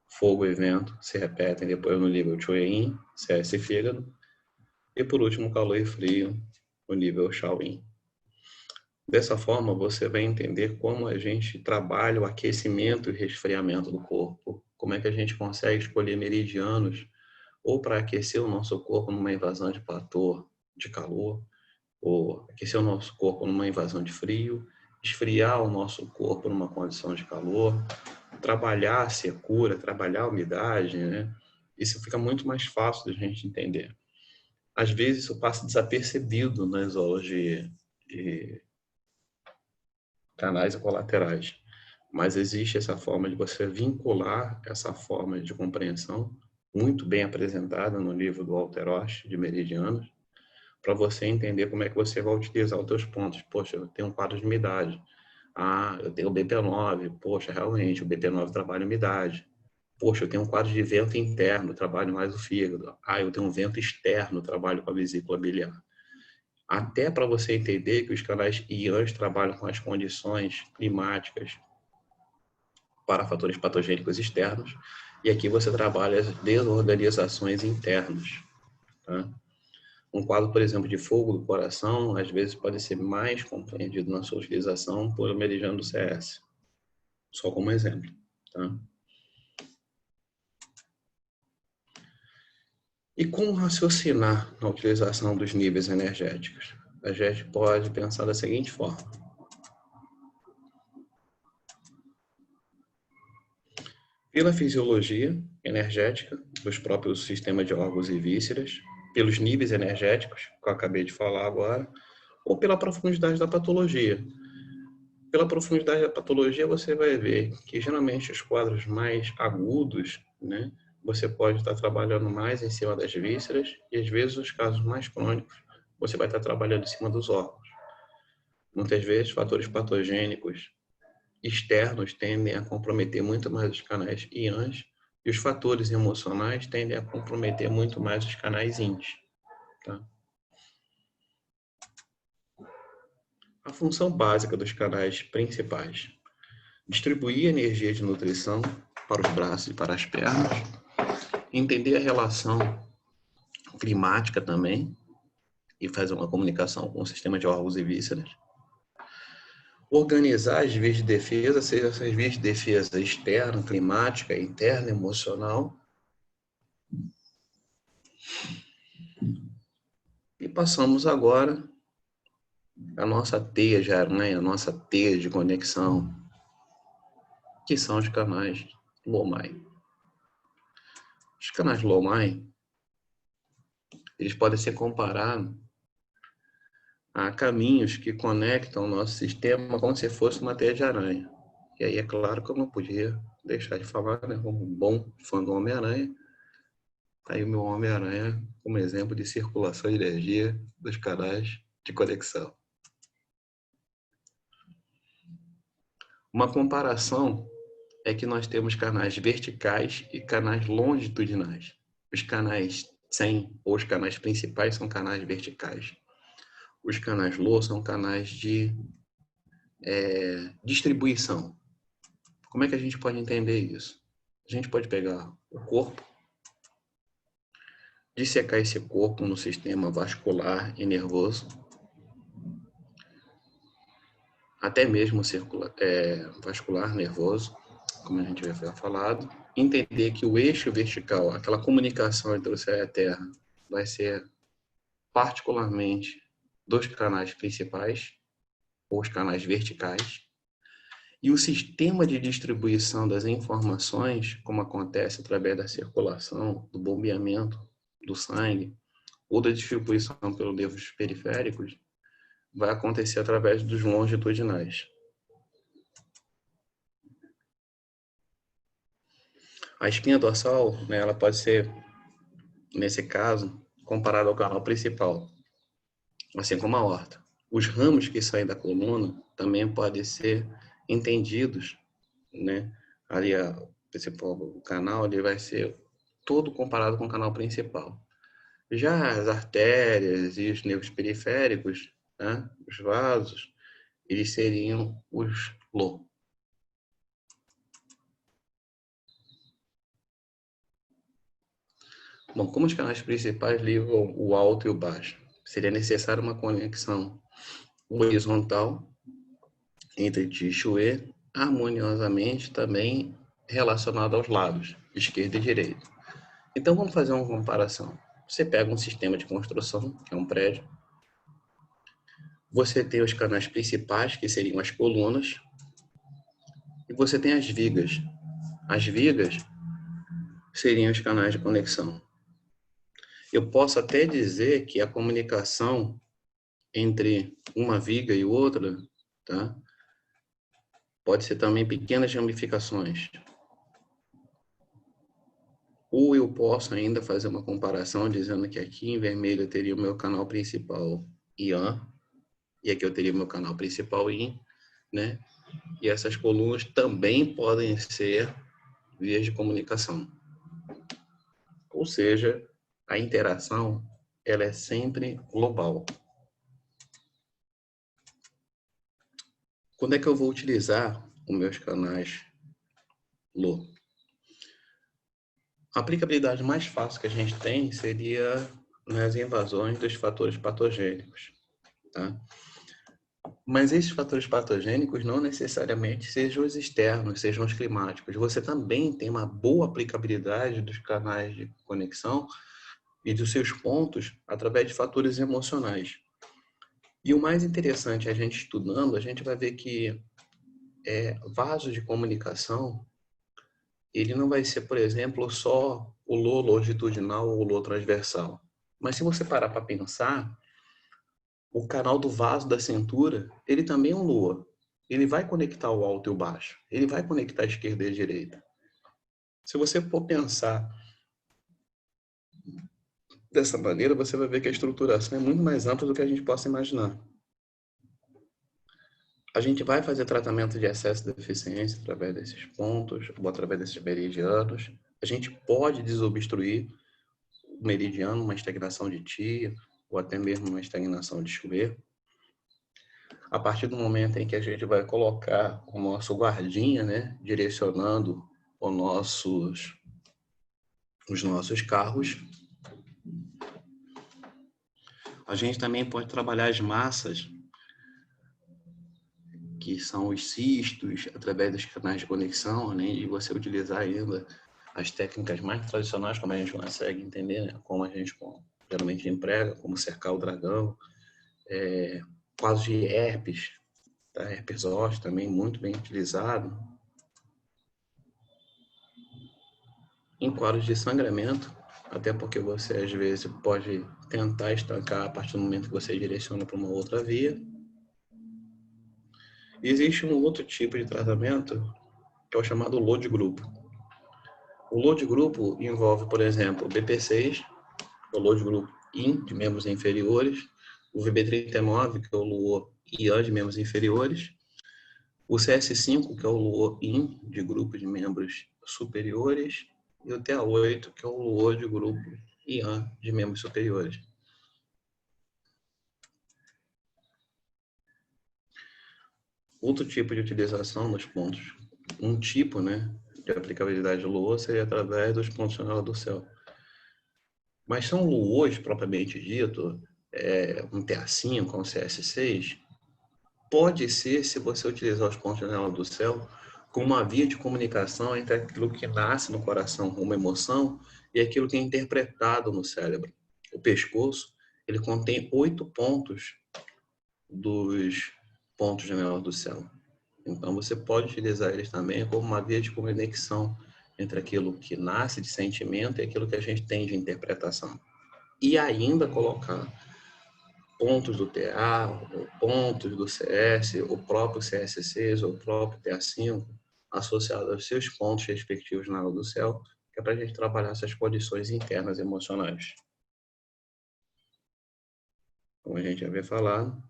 Fogo e vento se repetem depois no nível Chuan, CS e fígado. E por último, calor e frio, o nível Shaolin. Dessa forma, você vai entender como a gente trabalha o aquecimento e resfriamento do corpo. Como é que a gente consegue escolher meridianos ou para aquecer o nosso corpo numa invasão de platô de calor, ou aquecer o nosso corpo numa invasão de frio, esfriar o nosso corpo numa condição de calor, trabalhar a secura, trabalhar a umidade, né? Isso fica muito mais fácil de a gente entender. Às vezes isso passa desapercebido nas aulas de canais e colaterais, mas existe essa forma de você vincular essa forma de compreensão muito bem apresentada no livro do Walter Osh, de Meridianos, para você entender como é que você vai utilizar os seus pontos. Poxa, eu tenho um quadro de umidade. Ah, eu tenho o BP9. Poxa, realmente, o BP9 trabalha umidade. Poxa, eu tenho um quadro de vento interno, trabalho mais o fígado. Ah, eu tenho um vento externo, trabalho com a vesícula biliar. Até para você entender que os canais iãs trabalham com as condições climáticas para fatores patogênicos externos, e aqui você trabalha as desorganizações internas. Tá? Um quadro, por exemplo, de fogo do coração, às vezes pode ser mais compreendido na sua utilização por meridiano do CS. Só como exemplo. Tá? E como raciocinar na utilização dos níveis energéticos? A gente pode pensar da seguinte forma. Pela fisiologia energética dos próprios sistemas de órgãos e vísceras, pelos níveis energéticos, que eu acabei de falar agora, ou pela profundidade da patologia. Pela profundidade da patologia, você vai ver que geralmente os quadros mais agudos, né, você pode estar trabalhando mais em cima das vísceras, e às vezes os casos mais crônicos, você vai estar trabalhando em cima dos órgãos. Muitas vezes, fatores patogênicos externos tendem a comprometer muito mais os canais iãs, e os fatores emocionais tendem a comprometer muito mais os canais ins. Tá? A função básica dos canais principais: distribuir energia de nutrição para os braços e para as pernas, entender a relação climática também, e fazer uma comunicação com o sistema de órgãos e vísceras, organizar as vias de defesa, seja essas vias de defesa externa, climática, interna, emocional. E passamos agora a nossa teia de aranha, a nossa teia de conexão, que são os canais Lomai. Os canais Lomai, eles podem ser comparados a caminhos que conectam o nosso sistema como se fosse uma teia de aranha. E aí é claro que eu não podia deixar de falar, né, como um bom fã do Homem-Aranha, tá aí o meu Homem-Aranha como exemplo de circulação de energia dos canais de conexão. Uma comparação é que nós temos canais verticais e canais longitudinais. Os canais 100 ou os canais principais são canais verticais. Os canais LOA são canais de distribuição. Como é que a gente pode entender isso? A gente pode pegar o corpo, dissecar esse corpo no sistema vascular e nervoso, até mesmo vascular, nervoso, como a gente já foi falado. Entender que o eixo vertical, aquela comunicação entre o céu e a Terra, vai ser particularmente dos canais principais, ou os canais verticais, e o sistema de distribuição das informações, como acontece através da circulação, do bombeamento do sangue, ou da distribuição pelos nervos periféricos, vai acontecer através dos longitudinais. A espinha dorsal, né, ela pode ser, nesse caso, comparada ao canal principal, assim como a aorta. Os ramos que saem da coluna também podem ser entendidos, né? Ali o canal ele vai ser todo comparado com o canal principal. Já as artérias e os nervos periféricos, né, os vasos, eles seriam os lobos. Bom, como os canais principais ligam o alto e o baixo, seria necessária uma conexão horizontal entre Tixo e harmoniosamente também relacionado aos lados, esquerda e direita. Então vamos fazer uma comparação. Você pega um sistema de construção, que é um prédio, você tem os canais principais, que seriam as colunas, e você tem as vigas. As vigas seriam os canais de conexão. Eu posso até dizer que a comunicação entre uma viga e outra, tá? Pode ser também pequenas ramificações. Ou eu posso ainda fazer uma comparação dizendo que aqui em vermelho eu teria o meu canal principal IAN, e aqui eu teria o meu canal principal IN, né? E essas colunas também podem ser vias de comunicação. Ou seja, a interação ela é sempre global. Quando é que eu vou utilizar os meus canais LO? A aplicabilidade mais fácil que a gente tem seria nas invasões dos fatores patogênicos, tá? Mas esses fatores patogênicos não necessariamente sejam os externos, sejam os climáticos. Você também tem uma boa aplicabilidade dos canais de conexão e dos seus pontos através de fatores emocionais. E o mais interessante, a gente estudando, a gente vai ver que vaso de comunicação, ele não vai ser, por exemplo, só o Lô longitudinal ou o Lô transversal. Mas se você parar para pensar, o canal do vaso da cintura, ele também é um Lua. Ele vai conectar o alto e o baixo. Ele vai conectar a esquerda e a direita. Se você for pensar dessa maneira, você vai ver que a estruturação é muito mais ampla do que a gente possa imaginar. A gente vai fazer tratamento de excesso de deficiência através desses pontos, ou através desses meridianos. A gente pode desobstruir o meridiano, uma estagnação de tia, ou até mesmo uma estagnação de chuveiro. A partir do momento em que a gente vai colocar o nosso guardinha, né, direcionando os nossos carros, a gente também pode trabalhar as massas, que são os cistos, através dos canais de conexão, além de você utilizar ainda as técnicas mais tradicionais, como a gente consegue entender, né? Como a gente geralmente emprega, como cercar o dragão, casos de herpes, tá? Herpes zoster também muito bem utilizado. Em quadros de sangramento, até porque você às vezes pode tentar estancar a partir do momento que você direciona para uma outra via. Existe um outro tipo de tratamento, que é o chamado load grupo. O load grupo envolve, por exemplo, o BP6, o load grupo IN, de membros inferiores, o VB39, que é o LUO IAN de membros inferiores, o CS5, que é o LUO IN, de grupo de membros superiores, e o TA8, que é o LUO de grupo IAN de membros superiores. Outro tipo de utilização dos pontos, um tipo, né, de aplicabilidade do LUO seria através dos pontos de janela do céu. Mas são LUOs propriamente dito, um TA5, um CS6, pode ser, se você utilizar os pontos de janela do céu, como uma via de comunicação entre aquilo que nasce no coração como emoção e aquilo que é interpretado no cérebro. O pescoço, ele contém 8 pontos dos pontos de janela do céu. Então, você pode utilizar eles também como uma via de conexão entre aquilo que nasce de sentimento e aquilo que a gente tem de interpretação. E ainda colocar pontos do TA, ou pontos do CS, o próprio CS6 ou o próprio TA5, associados aos seus pontos respectivos na aula do céu, que é para a gente trabalhar essas condições internas emocionais. Como a gente já havia falado,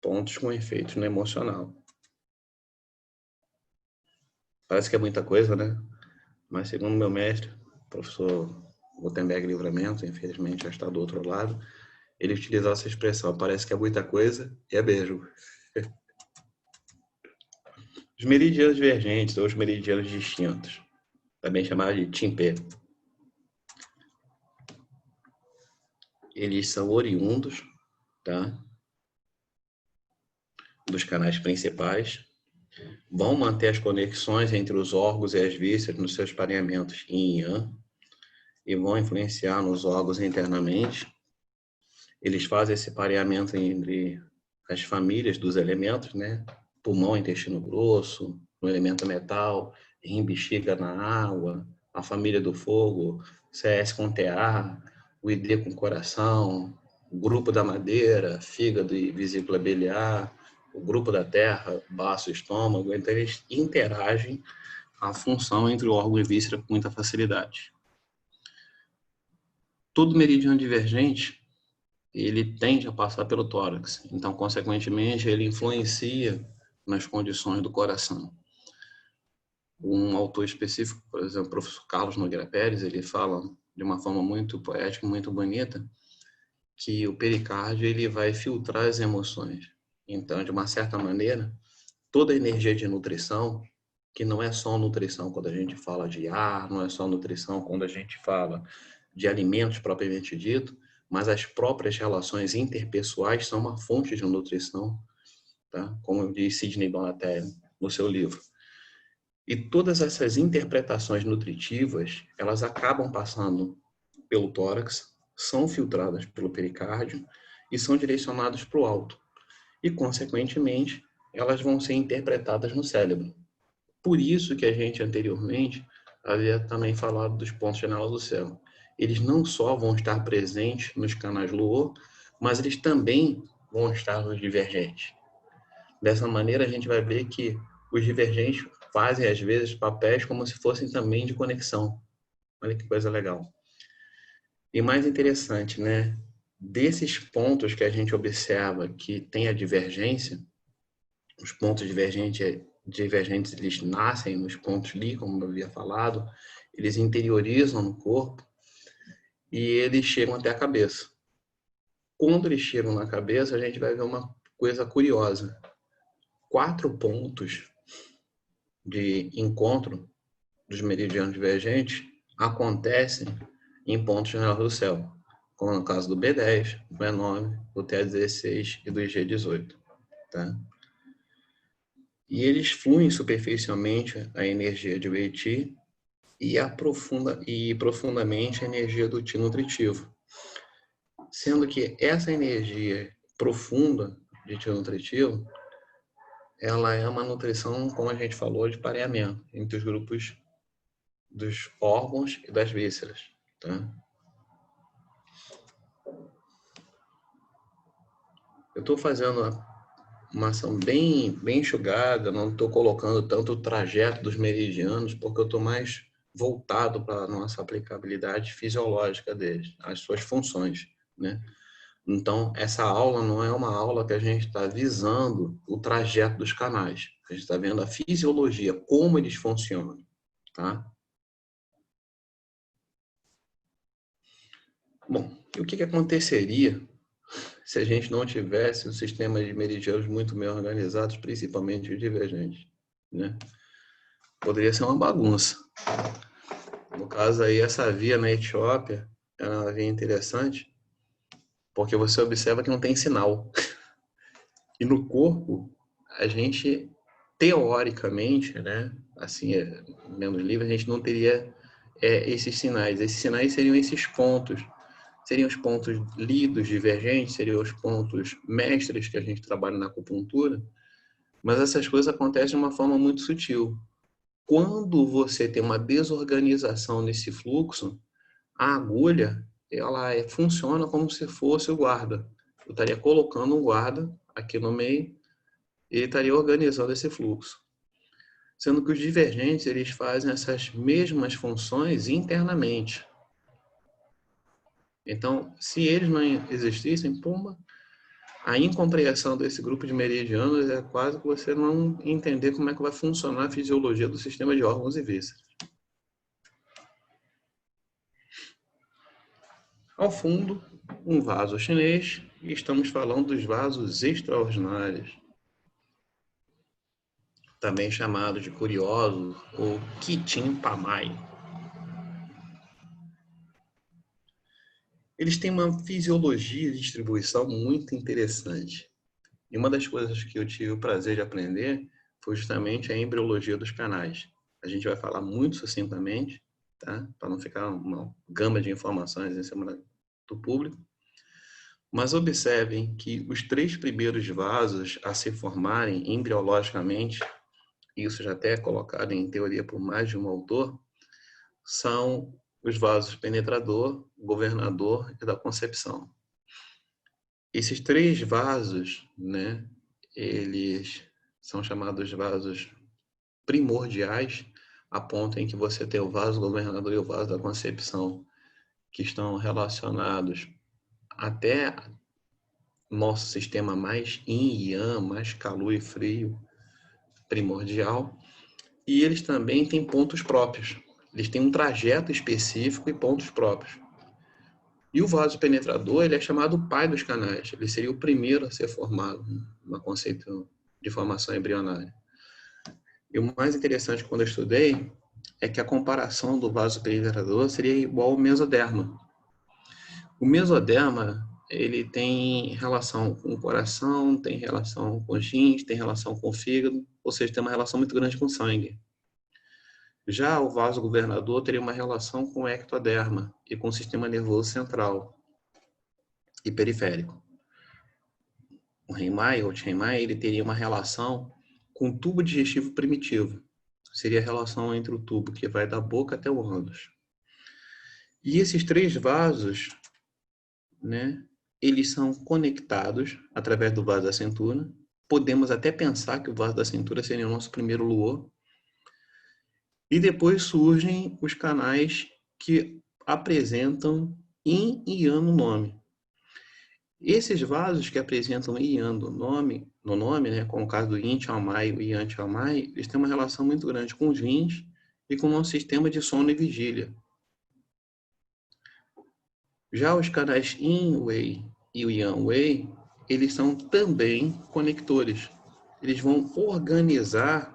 pontos com efeitos no emocional. Parece que é muita coisa, né? Mas segundo meu mestre, o professor Gutenberg Livramento, infelizmente já está do outro lado, ele utilizava essa expressão, parece que é muita coisa, e é mesmo. Os meridianos divergentes ou os meridianos distintos, também chamados de Timpé, eles são oriundos, tá, dos canais principais, vão manter as conexões entre os órgãos e as vísceras nos seus pareamentos yin e yang, e vão influenciar nos órgãos internamente. Eles fazem esse pareamento entre as famílias dos elementos, né? Pulmão, intestino grosso, no elemento metal, rim, bexiga na água, a família do fogo, CS com TA, o ID com coração, o grupo da madeira, fígado e vesícula biliar, o grupo da terra, baço e estômago. Então, eles interagem a função entre o órgão e víscera com muita facilidade. Todo meridiano divergente, ele tende a passar pelo tórax. Então, consequentemente, ele influencia nas condições do coração. Um autor específico, por exemplo, o professor Carlos Nogueira Pérez, ele fala de uma forma muito poética, muito bonita, que o pericárdio ele vai filtrar as emoções. Então, de uma certa maneira, toda a energia de nutrição, que não é só nutrição quando a gente fala de ar, não é só nutrição quando a gente fala de alimentos propriamente dito, mas as próprias relações interpessoais são uma fonte de nutrição, tá? Como diz Sidney Donatello no seu livro. E todas essas interpretações nutritivas, elas acabam passando pelo tórax, são filtradas pelo pericárdio e são direcionadas para o alto. E, consequentemente, elas vão ser interpretadas no cérebro. Por isso que a gente anteriormente havia também falado dos pontos de janela do céu. Eles não só vão estar presentes nos canais Luo, mas eles também vão estar nos divergentes. Dessa maneira, a gente vai ver que os divergentes fazem, às vezes, papéis como se fossem também de conexão. Olha que coisa legal. E mais interessante, né? Desses pontos que a gente observa que tem a divergência, os pontos divergentes eles nascem nos pontos Li, como eu havia falado, eles interiorizam no corpo e eles chegam até a cabeça. Quando eles chegam na cabeça, a gente vai ver uma coisa curiosa. 4 pontos de encontro dos meridianos divergentes acontecem em pontos gerais do céu, como no caso do B10, do B9, do T16 e do IG18. Tá? E eles fluem superficialmente a energia de Wei-Chi e profundamente a energia do Qi nutritivo. Sendo que essa energia profunda de Qi nutritivo, ela é uma nutrição, como a gente falou, de pareamento entre os grupos dos órgãos e das vísceras. Tá? Eu estou fazendo uma ação bem enxugada, não estou colocando tanto o trajeto dos meridianos, porque eu estou mais voltado para a nossa aplicabilidade fisiológica deles, as suas funções, né? Então, essa aula não é uma aula que a gente está visando o trajeto dos canais. A gente está vendo a fisiologia, como eles funcionam, tá? Bom, e o que aconteceria se a gente não tivesse um sistema de meridianos muito bem organizados, principalmente os divergentes, né? Poderia ser uma bagunça. No caso aí, essa via na Etiópia é uma via interessante, porque você observa que não tem sinal. E no corpo, a gente, teoricamente, né, assim, menos livre, a gente não teria esses sinais. Esses sinais seriam esses pontos. Seriam os pontos lidos, divergentes, seriam os pontos mestres que a gente trabalha na acupuntura, mas essas coisas acontecem de uma forma muito sutil. Quando você tem uma desorganização nesse fluxo, a agulha, ela funciona como se fosse o guarda. Eu estaria colocando um guarda aqui no meio e ele estaria organizando esse fluxo. Sendo que os divergentes, eles fazem essas mesmas funções internamente. Então, se eles não existissem, pumba, a incompreensão desse grupo de meridianos é quase que você não entender como é que vai funcionar a fisiologia do sistema de órgãos e vísceras. Ao fundo, um vaso chinês, e estamos falando dos vasos extraordinários, também chamados de curiosos ou Kitin Pamai. Eles têm uma fisiologia de distribuição muito interessante. E uma das coisas que eu tive o prazer de aprender foi justamente a embriologia dos canais. A gente vai falar muito sucintamente, tá? Para não ficar uma gama de informações em cima do público. Mas observem que os 3 primeiros vasos a se formarem embriologicamente, isso já até é colocado em teoria por mais de um autor, são os vasos penetrador, governador e da concepção. Esses 3 vasos, né, eles são chamados vasos primordiais, a ponto em que você tem o vaso governador e o vaso da concepção, que estão relacionados até nosso sistema mais yin e yang, mais calor e frio, primordial, e eles também têm pontos próprios. Eles têm um trajeto específico e pontos próprios. E o vaso penetrador, ele é chamado pai dos canais. Ele seria o primeiro a ser formado no conceito de formação embrionária. E o mais interessante quando eu estudei é que a comparação do vaso penetrador seria igual ao mesoderma. O mesoderma, ele tem relação com o coração, tem relação com os rins, tem relação com o fígado, ou seja, tem uma relação muito grande com o sangue. Já o vaso governador teria uma relação com o ectoderma e com o sistema nervoso central e periférico. O Renmai, ou Chenmai, ele teria uma relação com o tubo digestivo primitivo. Seria a relação entre o tubo que vai da boca até o ânus. E esses 3 vasos, né, eles são conectados através do vaso da cintura. Podemos até pensar que o vaso da cintura seria o nosso primeiro luor. E depois surgem os canais que apresentam Yin e Yang no nome. Esses vasos que apresentam Yin e Yang no nome, né, como o caso do Yin Chalmai e o Yang Chalmai, eles têm uma relação muito grande com os rins e com o nosso sistema de sono e vigília. Já os canais Yin Wei e o Yang Wei, eles são também conectores. Eles vão organizar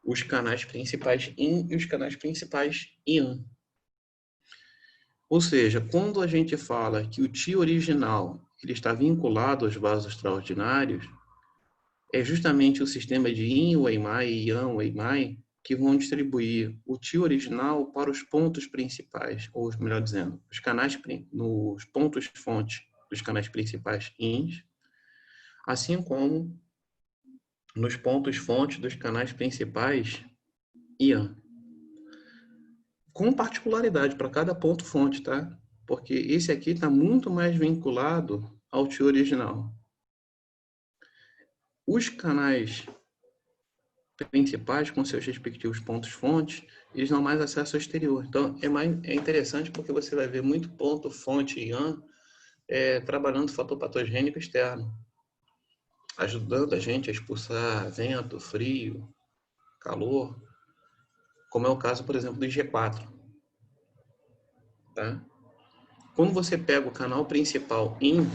os canais principais Yin e os canais principais Yang. Ou seja, quando a gente fala que o Qi original ele está vinculado aos vasos extraordinários, é justamente o sistema de Yin Wei-Mai e Yang Wei-Mai que vão distribuir o Qi original para os pontos principais, ou melhor dizendo, nos pontos-fonte dos canais principais Yins, assim como nos pontos-fonte dos canais principais Yang. Com particularidade para cada ponto-fonte, tá? Porque esse aqui está muito mais vinculado ao Qi original. Os canais principais, com seus respectivos pontos-fonte, eles dão mais acesso ao exterior. Então, é interessante porque você vai ver muito ponto-fonte Yang trabalhando o fator patogênico externo, ajudando a gente a expulsar vento, frio, calor, como é o caso, por exemplo, do IG4. Tá? Quando você pega o canal principal Yin,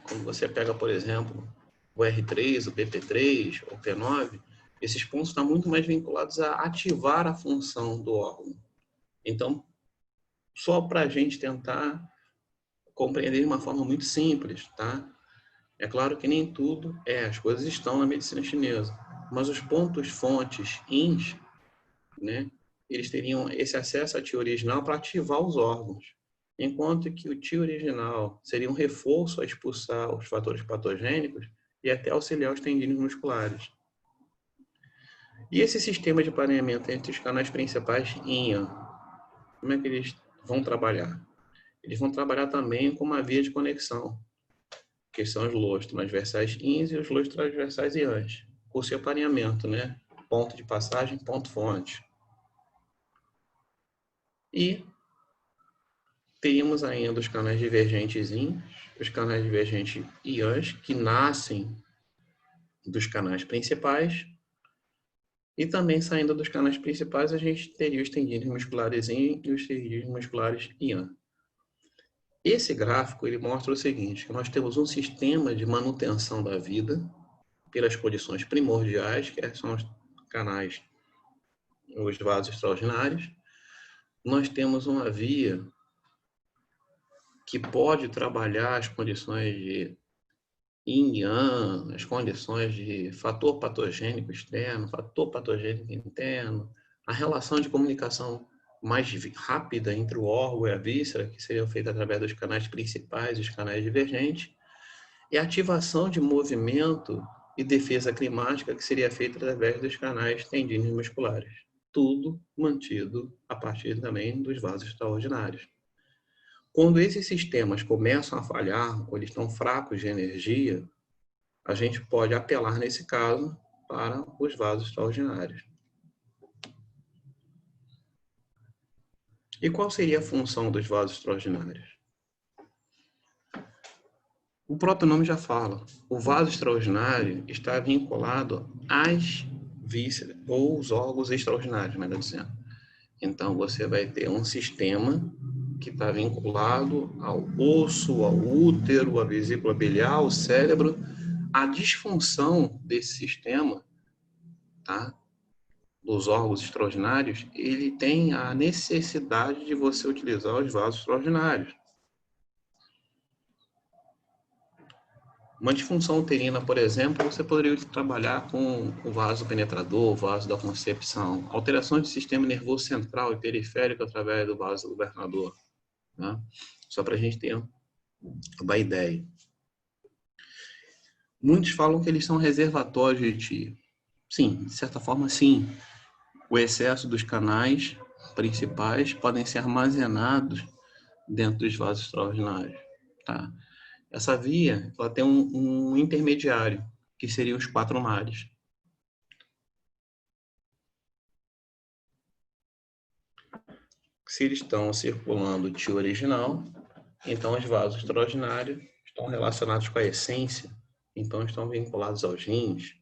quando você pega, por exemplo, o R3, o PP3, o P9, esses pontos estão muito mais vinculados a ativar a função do órgão. Então, só para a gente tentar compreender de uma forma muito simples, tá? É claro que nem tudo as coisas estão na medicina chinesa, mas os pontos fontes ins, né, eles teriam esse acesso à tia original para ativar os órgãos, enquanto que o tia original seria um reforço a expulsar os fatores patogênicos e até auxiliar os tendíneos musculares. E esse sistema de pareamento entre os canais principais yin, como é que eles vão trabalhar? Eles vão trabalhar também com uma via de conexão, que são os loos transversais ins e os loos transversais ians, com seu pareamento, né? Ponto de passagem, ponto fonte. E teríamos ainda os canais divergentes yin, os canais divergentes ians, que nascem dos canais principais. E também, saindo dos canais principais, a gente teria os tendíneos musculares yin e os tendíneos musculares yang. Esse gráfico ele mostra o seguinte, que nós temos um sistema de manutenção da vida pelas condições primordiais, que são os canais, os vasos extraordinários. Nós temos uma via que pode trabalhar as condições de yin-yang, as condições de fator patogênico externo, fator patogênico interno, a relação de comunicação mais rápida entre o órgão e a víscera, que seria feita através dos canais principais e os canais divergentes, e a ativação de movimento e defesa climática, que seria feita através dos canais tendíneos musculares. Tudo mantido a partir também dos vasos extraordinários. Quando esses sistemas começam a falhar, ou eles estão fracos de energia, a gente pode apelar, nesse caso, para os vasos extraordinários. E qual seria a função dos vasos extraordinários? O próprio nome já fala. O vaso extraordinário está vinculado às vísceras, ou os órgãos extraordinários, melhor dizendo. Então, você vai ter um sistema que está vinculado ao osso, ao útero, à vesícula biliar, ao cérebro. A disfunção desse sistema, tá, dos órgãos extraordinários, ele tem a necessidade de você utilizar os vasos extraordinários. Uma disfunção uterina, por exemplo, você poderia trabalhar com o vaso penetrador, o vaso da concepção, alterações do sistema nervoso central e periférico através do vaso governador, né? Só para a gente ter uma ideia. Muitos falam que eles são reservatórios de ti. Sim, de certa forma, sim. O excesso dos canais principais podem ser armazenados dentro dos vasos extraordinários, tá? Essa via, ela tem um intermediário, que seriam os 4 mares. Se eles estão circulando o tio original, então os vasos extraordinários estão relacionados com a essência, então estão vinculados aos rins,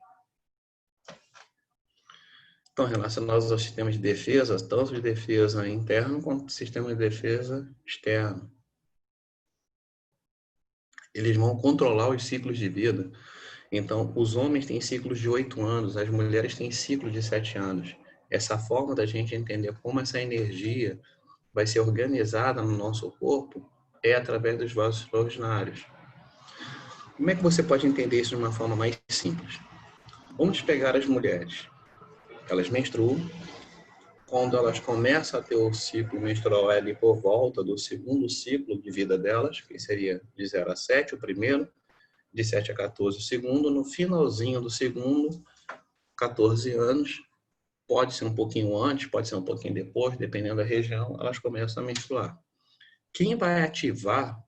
estão relacionados aos sistemas de defesa, tanto de defesa interno quanto sistema de defesa externo. Eles vão controlar os ciclos de vida. Então, os homens têm ciclos de 8 anos, as mulheres têm ciclos de 7 anos. Essa forma da gente entender como essa energia vai ser organizada no nosso corpo é através dos vasos extraordinários. Como é que você pode entender isso de uma forma mais simples? Vamos pegar as mulheres. Elas menstruam. Quando elas começam a ter o ciclo menstrual ali por volta do segundo ciclo de vida delas, que seria de 0 a 7, o primeiro, de 7 a 14, o segundo, no finalzinho do segundo, 14 anos, pode ser um pouquinho antes, pode ser um pouquinho depois, dependendo da região, elas começam a menstruar. Quem vai ativar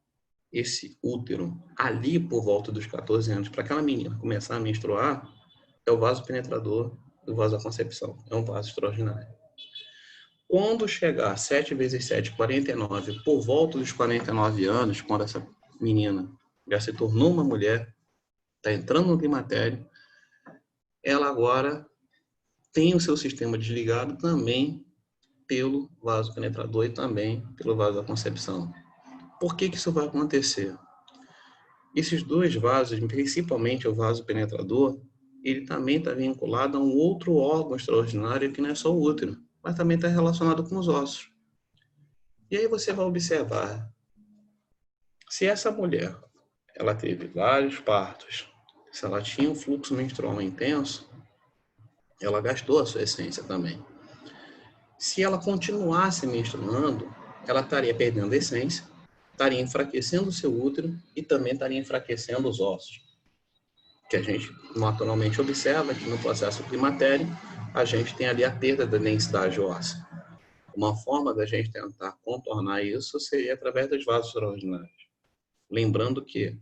esse útero ali por volta dos 14 anos, para aquela menina começar a menstruar, é o vaso penetrador do vaso da concepção, é um vaso extraordinário. Quando chegar 7 vezes 7, 49, por volta dos 49 anos, quando essa menina já se tornou uma mulher, está entrando no climatério, ela agora tem o seu sistema desligado também pelo vaso penetrador e também pelo vaso da concepção. Por que isso vai acontecer? Esses dois vasos, principalmente o vaso penetrador, ele também está vinculado a um outro órgão extraordinário que não é só o útero, mas também está relacionado com os ossos. E aí você vai observar, se essa mulher ela teve vários partos, se ela tinha um fluxo menstrual intenso, ela gastou a sua essência também. Se ela continuasse menstruando, ela estaria perdendo a essência, estaria enfraquecendo o seu útero e também estaria enfraquecendo os ossos. Que a gente naturalmente observa que no processo climatério, a gente tem ali a perda da densidade óssea. Uma forma da gente tentar contornar isso seria através dos vasos extraordinários. Lembrando que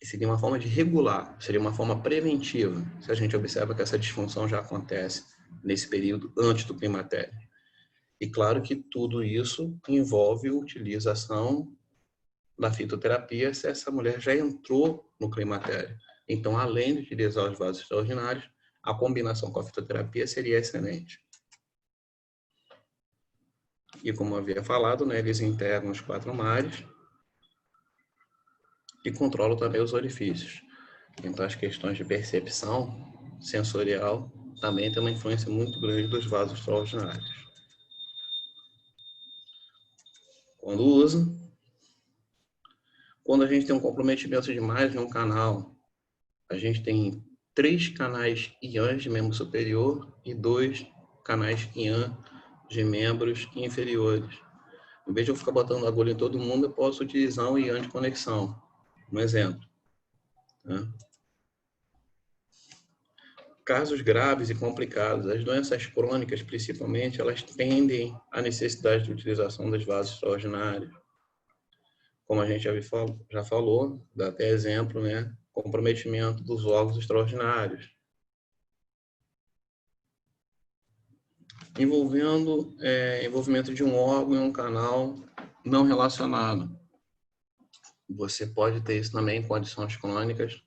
seria uma forma de regular, seria uma forma preventiva, se a gente observa que essa disfunção já acontece nesse período antes do climatério. E claro que tudo isso envolve a utilização da fitoterapia se essa mulher já entrou no climatério. Então, além de utilizar os vasos extraordinários, a combinação com a fitoterapia seria excelente. E como eu havia falado, né, eles integram os 4 mares e controlam também os orifícios. Então, as questões de percepção sensorial também tem uma influência muito grande dos vasos extraordinários. Quando usa, quando a gente tem um comprometimento de mais de um canal, a gente tem 3 canais IANs de membro superior e 2 canais IAN de membros inferiores. Em vez de eu ficar botando agulha em todo mundo, eu posso utilizar um IAN de conexão. Um exemplo. Né? Casos graves e complicados, as doenças crônicas, principalmente, elas tendem à necessidade de utilização dos vasos extraordinários. Como a gente já falou, dá até exemplo, né? Comprometimento dos órgãos extraordinários. Envolvimento de um órgão em um canal não relacionado. Você pode ter isso também em condições crônicas.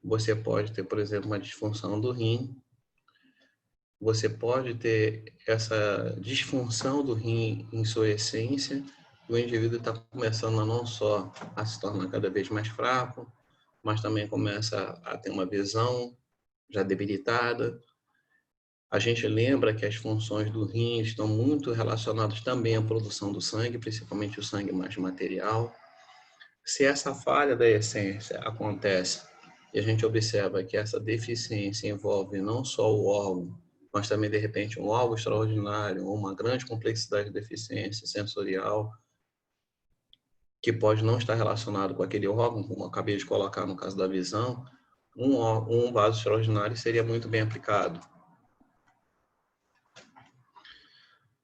Você pode ter, por exemplo, uma disfunção do rim. Você pode ter essa disfunção do rim em sua essência. O indivíduo está começando a não só a se tornar cada vez mais fraco, mas também começa a ter uma visão já debilitada. A gente lembra que as funções do rim estão muito relacionadas também à produção do sangue, principalmente o sangue mais material. Se essa falha da essência acontece e a gente observa que essa deficiência envolve não só o órgão, mas também, de repente, um órgão extraordinário ou uma grande complexidade de deficiência sensorial, que pode não estar relacionado com aquele órgão, como eu acabei de colocar no caso da visão, um vaso extraordinário seria muito bem aplicado.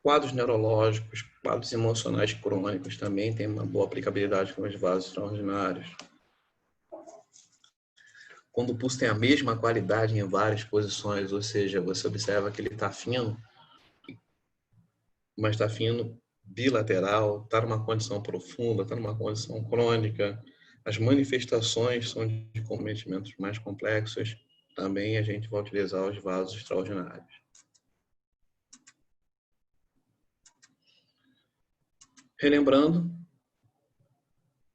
Quadros neurológicos, quadros emocionais crônicos também têm uma boa aplicabilidade com os vasos extraordinários. Quando o pulso tem a mesma qualidade em várias posições, ou seja, você observa que ele está fino, mas está fino bilateral, está numa condição profunda, está numa condição crônica, as manifestações são de cometimentos mais complexos, também a gente vai utilizar os vasos extraordinários. Relembrando,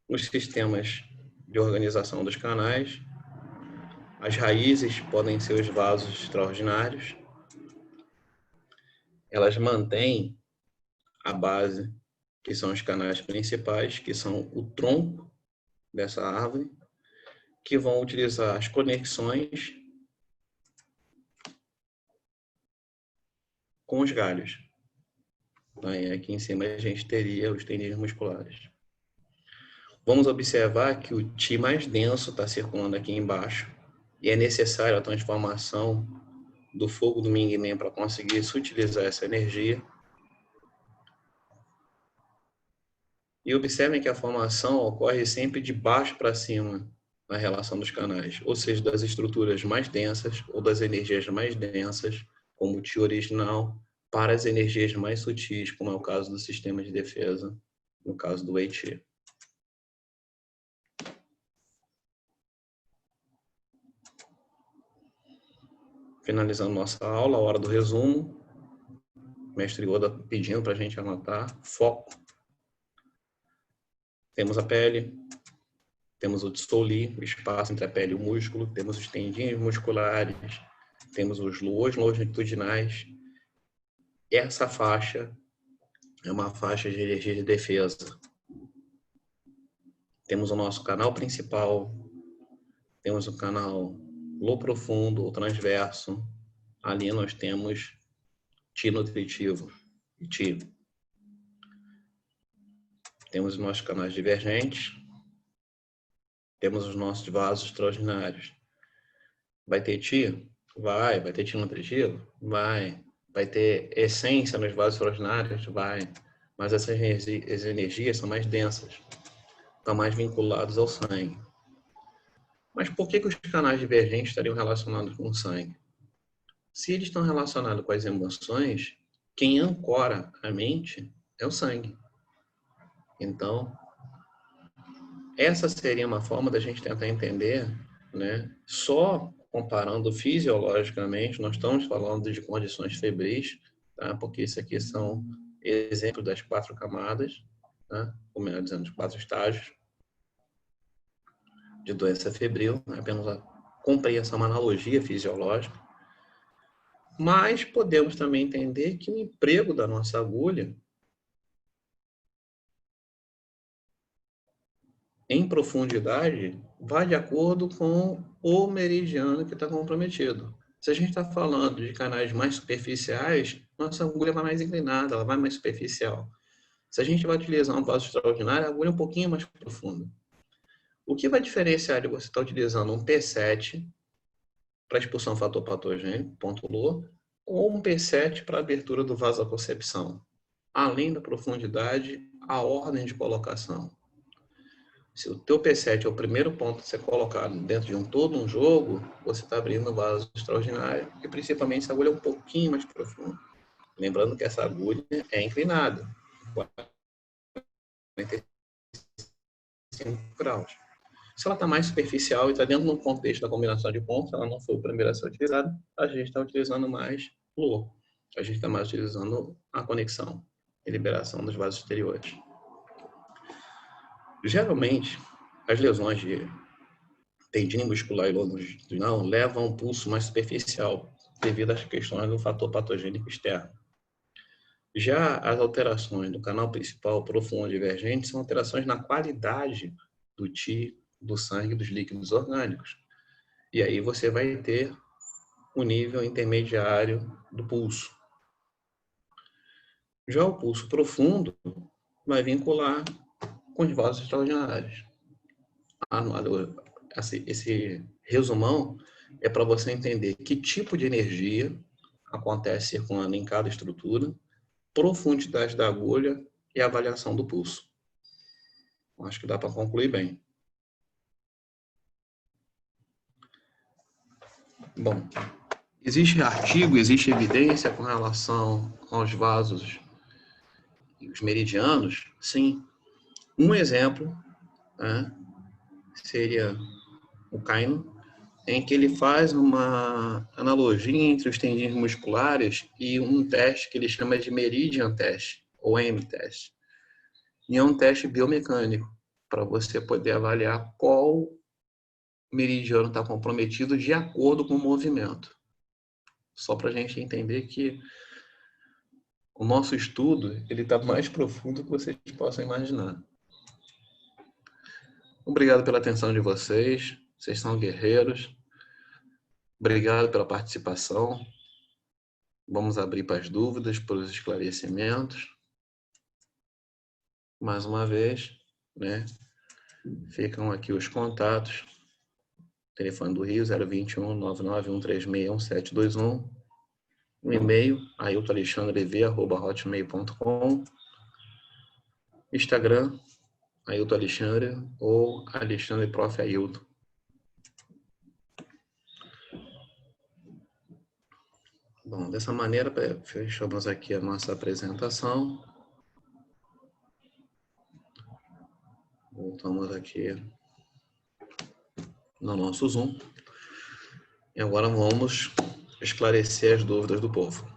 os sistemas de organização dos canais, as raízes podem ser os vasos extraordinários, elas mantêm a base, que são os canais principais, que são o tronco dessa árvore, que vão utilizar as conexões com os galhos. Aí, aqui em cima a gente teria os tendões musculares. Vamos observar que o Qi mais denso está circulando aqui embaixo e é necessário a transformação do fogo do Ming Men para conseguir utilizar essa energia. E observem que a formação ocorre sempre de baixo para cima na relação dos canais, ou seja, das estruturas mais densas ou das energias mais densas, como o Qi original, para as energias mais sutis, como é o caso do sistema de defesa, no caso do Wei Qi. Finalizando nossa aula, a hora do resumo. O mestre Oda pedindo para a gente anotar. Foco. Temos a pele, temos o Tsou-Li, o espaço entre a pele e o músculo, temos os tendões musculares, temos os luos longitudinais. Essa faixa é uma faixa de energia de defesa. Temos o nosso canal principal, temos o canal low profundo ou transverso. Ali nós temos Ti nutritivo e Ti. Temos os nossos canais divergentes, temos os nossos vasos extraordinários. Vai ter Ti? Vai. Vai ter Ti nutritivo? Vai. Vai ter essência nos vasos extraordinários? Vai. Mas essas energias são mais densas, estão mais vinculados ao sangue. Mas por que os canais divergentes estariam relacionados com o sangue? Se eles estão relacionados com as emoções, quem ancora a mente é o sangue. Então, essa seria uma forma da gente tentar entender, né? Só comparando fisiologicamente, nós estamos falando de condições febris, tá? Porque isso aqui são exemplos das 4 camadas, tá? Ou melhor dizendo, os 4 estágios de doença febril, né? Apenas a compreensão, uma analogia fisiológica. Mas podemos também entender que o emprego da nossa agulha em profundidade vai de acordo com o meridiano que está comprometido. Se a gente está falando de canais mais superficiais, nossa agulha vai mais inclinada, ela vai mais superficial. Se a gente vai utilizar um vaso extraordinário, a agulha é um pouquinho mais profunda. O que vai diferenciar de você estar utilizando um P7 para expulsão do fator patogênico, ponto LO, ou um P7 para abertura do vasoconcepção? Além da profundidade, a ordem de colocação. Se o teu P7 é o primeiro ponto a ser colocado dentro de todo um jogo, você está abrindo um vaso extraordinário e principalmente essa agulha é um pouquinho mais profunda. Lembrando que essa agulha é inclinada, 45 graus. Se ela está mais superficial e está dentro do contexto da combinação de pontos, ela não foi o primeiro a ser utilizada, a gente está utilizando mais LO. A gente está mais utilizando a conexão e liberação dos vasos exteriores. Geralmente, as lesões de tendina muscular e longitudinal levam a um pulso mais superficial, devido às questões do fator patogênico externo. Já as alterações do canal principal profundo divergente são alterações na qualidade do Ti, do sangue e dos líquidos orgânicos. E aí você vai ter o nível intermediário do pulso. Já o pulso profundo vai vincular com os vasos extraordinários. Esse resumão é para você entender que tipo de energia acontece circulando em cada estrutura, profundidade da agulha e avaliação do pulso. Acho que dá para concluir bem. Bom, existe artigo, existe evidência com relação aos vasos e os meridianos? Sim. Um exemplo, né, seria o Kaino, em que ele faz uma analogia entre os tendões musculares e um teste que ele chama de Meridian Test, ou M-Test. E é um teste biomecânico, para você poder avaliar qual meridiano está comprometido de acordo com o movimento. Só para a gente entender que o nosso estudo ele está mais profundo do que vocês possam imaginar. Obrigado pela atenção de vocês. Vocês são guerreiros. Obrigado pela participação. Vamos abrir para as dúvidas, para os esclarecimentos. Mais uma vez, né? Ficam aqui os contatos. Telefone do Rio, 021 99136 1721. O e-mail, ailtonalexandrev@hotmail.com. Instagram, Ailton Alexandre ou Alexandre Prof. Ailton. Bom, dessa maneira, fechamos aqui a nossa apresentação. Voltamos aqui no nosso Zoom. E agora vamos esclarecer as dúvidas do povo.